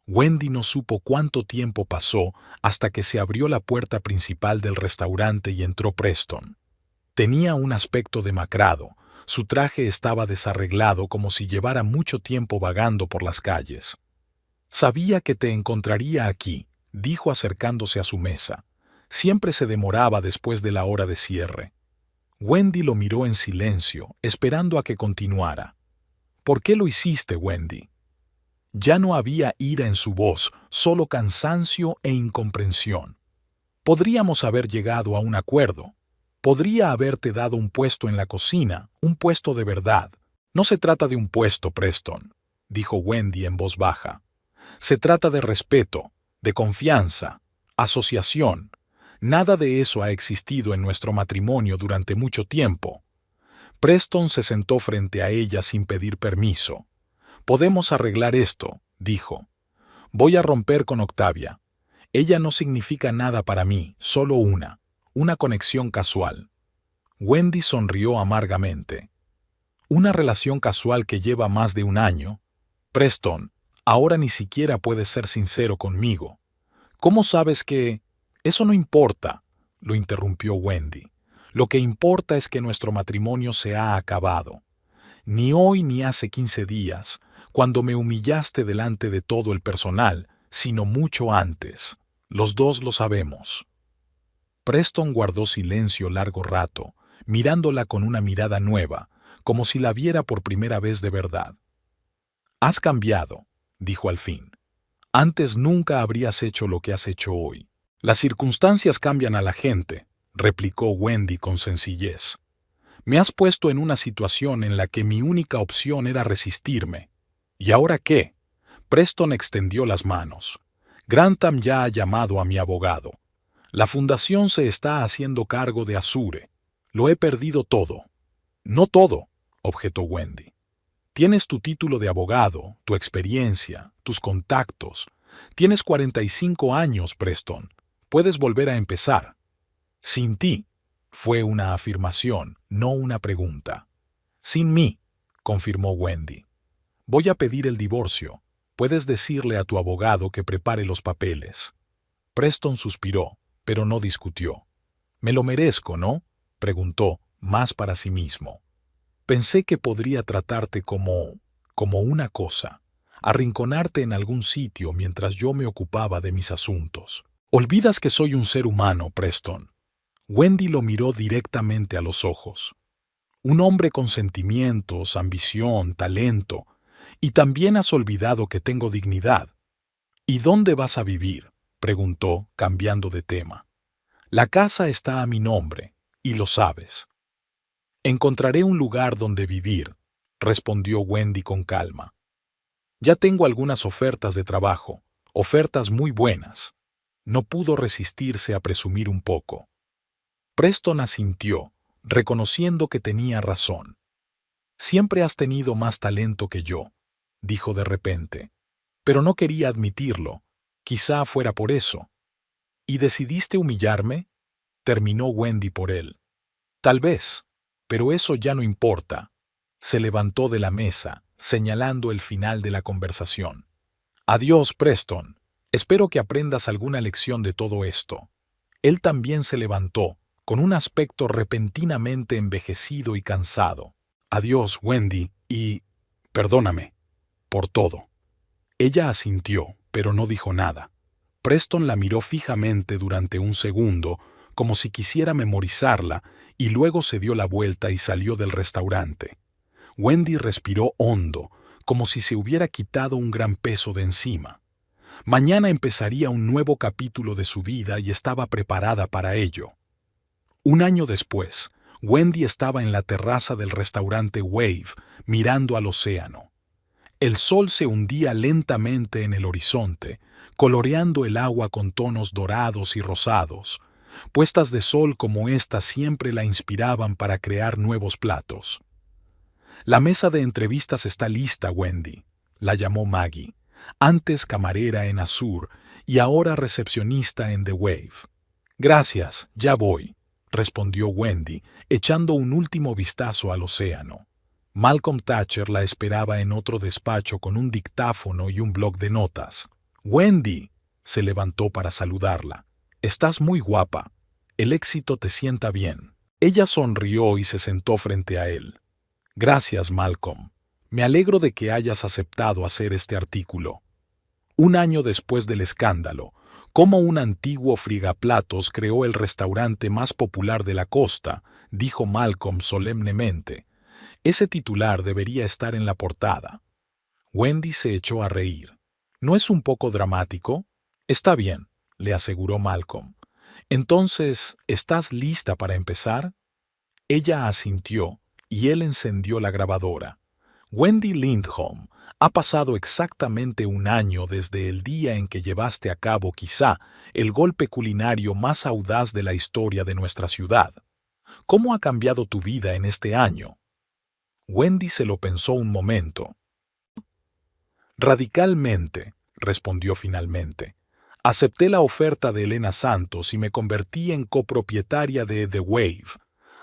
Wendy no supo cuánto tiempo pasó hasta que se abrió la puerta principal del restaurante y entró Preston. Tenía un aspecto demacrado. Su traje estaba desarreglado como si llevara mucho tiempo vagando por las calles. «Sabía que te encontraría aquí», dijo acercándose a su mesa. Siempre se demoraba después de la hora de cierre. Wendy lo miró en silencio, esperando a que continuara. «¿Por qué lo hiciste, Wendy?» Ya no había ira en su voz, solo cansancio e incomprensión. «Podríamos haber llegado a un acuerdo. Podría haberte dado un puesto en la cocina, un puesto de verdad. No se trata de un puesto, Preston», dijo Wendy en voz baja. «Se trata de respeto, de confianza, asociación. Nada de eso ha existido en nuestro matrimonio durante mucho tiempo». Preston se sentó frente a ella sin pedir permiso. «Podemos arreglar esto», dijo. «Voy a romper con Octavia. Ella no significa nada para mí, solo una conexión casual». Wendy sonrió amargamente. «Una relación casual que lleva más de un año. Preston, ahora ni siquiera puedes ser sincero conmigo. ¿Cómo sabes que...?» «Eso no importa», lo interrumpió Wendy. «Lo que importa es que nuestro matrimonio se ha acabado. Ni hoy ni hace 15 días, cuando me humillaste delante de todo el personal, sino mucho antes. Los dos lo sabemos». Preston guardó silencio largo rato, mirándola con una mirada nueva, como si la viera por primera vez de verdad. «Has cambiado», dijo al fin. «Antes nunca habrías hecho lo que has hecho hoy». «Las circunstancias cambian a la gente», replicó Wendy con sencillez. «Me has puesto en una situación en la que mi única opción era resistirme. ¿Y ahora qué?» Preston extendió las manos. «Grantham ya ha llamado a mi abogado. La fundación se está haciendo cargo de Azure. Lo he perdido todo». «No todo», objetó Wendy. «Tienes tu título de abogado, tu experiencia, tus contactos. Tienes 45 años, Preston. Puedes volver a empezar». «Sin ti», fue una afirmación, no una pregunta. «Sin mí», confirmó Wendy. «Voy a pedir el divorcio. Puedes decirle a tu abogado que prepare los papeles». Preston suspiró, pero no discutió. «Me lo merezco, ¿no?», preguntó, más para sí mismo. «Pensé que podría tratarte como una cosa, arrinconarte en algún sitio mientras yo me ocupaba de mis asuntos. Olvidas que soy un ser humano, Preston». Wendy lo miró directamente a los ojos. «Un hombre con sentimientos, ambición, talento, y también has olvidado que tengo dignidad». «¿Y dónde vas a vivir?», preguntó, cambiando de tema. «La casa está a mi nombre, y lo sabes». «Encontraré un lugar donde vivir», respondió Wendy con calma. «Ya tengo algunas ofertas de trabajo, ofertas muy buenas». No pudo resistirse a presumir un poco. Preston asintió, reconociendo que tenía razón. «Siempre has tenido más talento que yo», dijo de repente. «Pero no quería admitirlo. Quizá fuera por eso». «¿Y decidiste humillarme?», terminó Wendy por él. «Tal vez, pero eso ya no importa». Se levantó de la mesa, señalando el final de la conversación. «Adiós, Preston. Espero que aprendas alguna lección de todo esto». Él también se levantó, con un aspecto repentinamente envejecido y cansado. «Adiós, Wendy, y... perdóname». Por todo. Ella asintió, pero no dijo nada. Preston la miró fijamente durante un segundo, como si quisiera memorizarla, y luego se dio la vuelta y salió del restaurante. Wendy respiró hondo, como si se hubiera quitado un gran peso de encima. Mañana empezaría un nuevo capítulo de su vida y estaba preparada para ello. Un año después, Wendy estaba en la terraza del restaurante Wave, mirando al océano. El sol se hundía lentamente en el horizonte, coloreando el agua con tonos dorados y rosados. Puestas de sol como esta siempre la inspiraban para crear nuevos platos. «La mesa de entrevistas está lista, Wendy», la llamó Maggie, antes camarera en Azur y ahora recepcionista en The Wave. «Gracias, ya voy», respondió Wendy, echando un último vistazo al océano. Malcolm Thatcher la esperaba en otro despacho con un dictáfono y un bloc de notas. «Wendy», se levantó para saludarla. «Estás muy guapa. El éxito te sienta bien». Ella sonrió y se sentó frente a él. «Gracias, Malcolm. Me alegro de que hayas aceptado hacer este artículo». Un año después del escándalo, cómo un antiguo frigaplatos creó el restaurante más popular de la costa, dijo Malcolm solemnemente. Ese titular debería estar en la portada. Wendy se echó a reír. ¿No es un poco dramático? Está bien, le aseguró Malcolm. Entonces, ¿estás lista para empezar? Ella asintió y él encendió la grabadora. Wendy Lindholm, ha pasado exactamente un año desde el día en que llevaste a cabo quizá el golpe culinario más audaz de la historia de nuestra ciudad. ¿Cómo ha cambiado tu vida en este año? Wendy se lo pensó un momento. «Radicalmente», respondió finalmente. «Acepté la oferta de Elena Santos y me convertí en copropietaria de The Wave.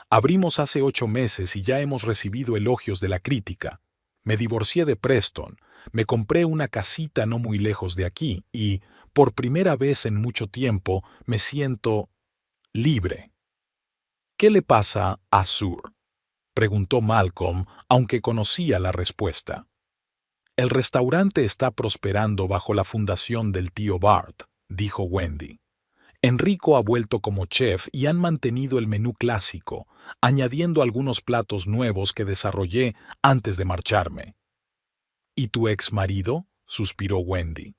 Abrimos hace 8 meses y ya hemos recibido elogios de la crítica. Me divorcié de Preston, me compré una casita no muy lejos de aquí y, por primera vez en mucho tiempo, me siento libre». «¿Qué le pasa a Azur?», preguntó Malcolm, aunque conocía la respuesta. «El restaurante está prosperando bajo la fundación del tío Bart», dijo Wendy. «Enrico ha vuelto como chef y han mantenido el menú clásico, añadiendo algunos platos nuevos que desarrollé antes de marcharme». «¿Y tu ex marido?», suspiró Wendy.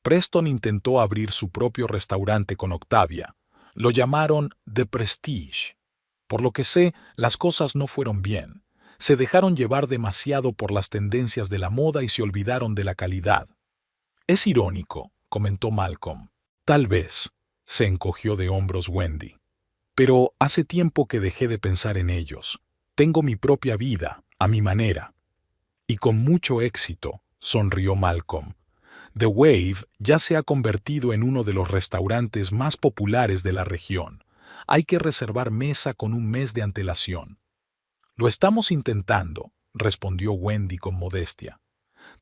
«Preston intentó abrir su propio restaurante con Octavia. Lo llamaron The Prestige. Por lo que sé, las cosas no fueron bien. Se dejaron llevar demasiado por las tendencias de la moda y se olvidaron de la calidad». «Es irónico», comentó Malcolm. «Tal vez», se encogió de hombros Wendy. «Pero hace tiempo que dejé de pensar en ellos. Tengo mi propia vida, a mi manera». «Y con mucho éxito», sonrió Malcolm. «The Wave ya se ha convertido en uno de los restaurantes más populares de la región. Hay que reservar mesa con un mes de antelación». «Lo estamos intentando», respondió Wendy con modestia.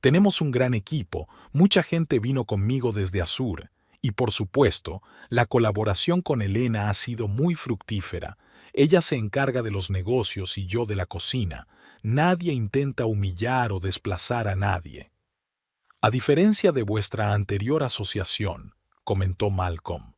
«Tenemos un gran equipo, mucha gente vino conmigo desde Azur, y por supuesto, la colaboración con Elena ha sido muy fructífera. Ella se encarga de los negocios y yo de la cocina. Nadie intenta humillar o desplazar a nadie». «A diferencia de vuestra anterior asociación», comentó Malcolm.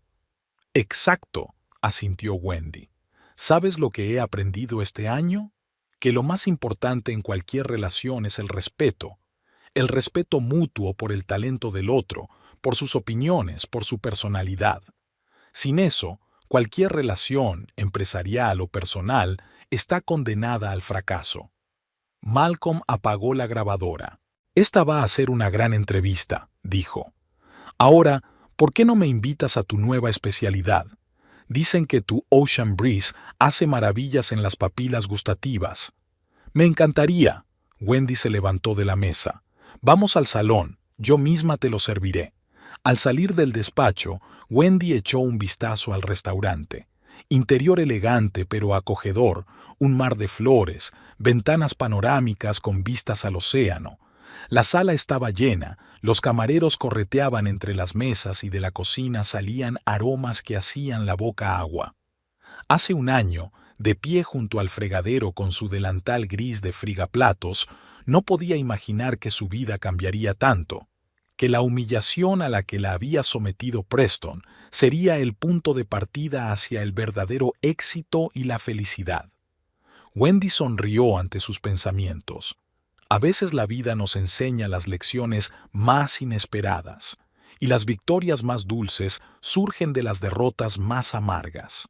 «Exacto», asintió Wendy. «¿Sabes lo que he aprendido este año? Que lo más importante en cualquier relación es el respeto mutuo por el talento del otro, por sus opiniones, por su personalidad. Sin eso, cualquier relación, empresarial o personal, está condenada al fracaso». Malcolm apagó la grabadora. «Esta va a ser una gran entrevista», dijo. «Ahora, ¿por qué no me invitas a tu nueva especialidad? Dicen que tu Ocean Breeze hace maravillas en las papilas gustativas». «Me encantaría». Wendy se levantó de la mesa. «Vamos al salón, yo misma te lo serviré». Al salir del despacho, Wendy echó un vistazo al restaurante. Interior elegante pero acogedor, un mar de flores, ventanas panorámicas con vistas al océano. La sala estaba llena, los camareros correteaban entre las mesas y de la cocina salían aromas que hacían la boca agua. Hace un año, de pie junto al fregadero con su delantal gris de frigaplatos, no podía imaginar que su vida cambiaría tanto, que la humillación a la que la había sometido Preston sería el punto de partida hacia el verdadero éxito y la felicidad. Wendy sonrió ante sus pensamientos. A veces la vida nos enseña las lecciones más inesperadas, y las victorias más dulces surgen de las derrotas más amargas.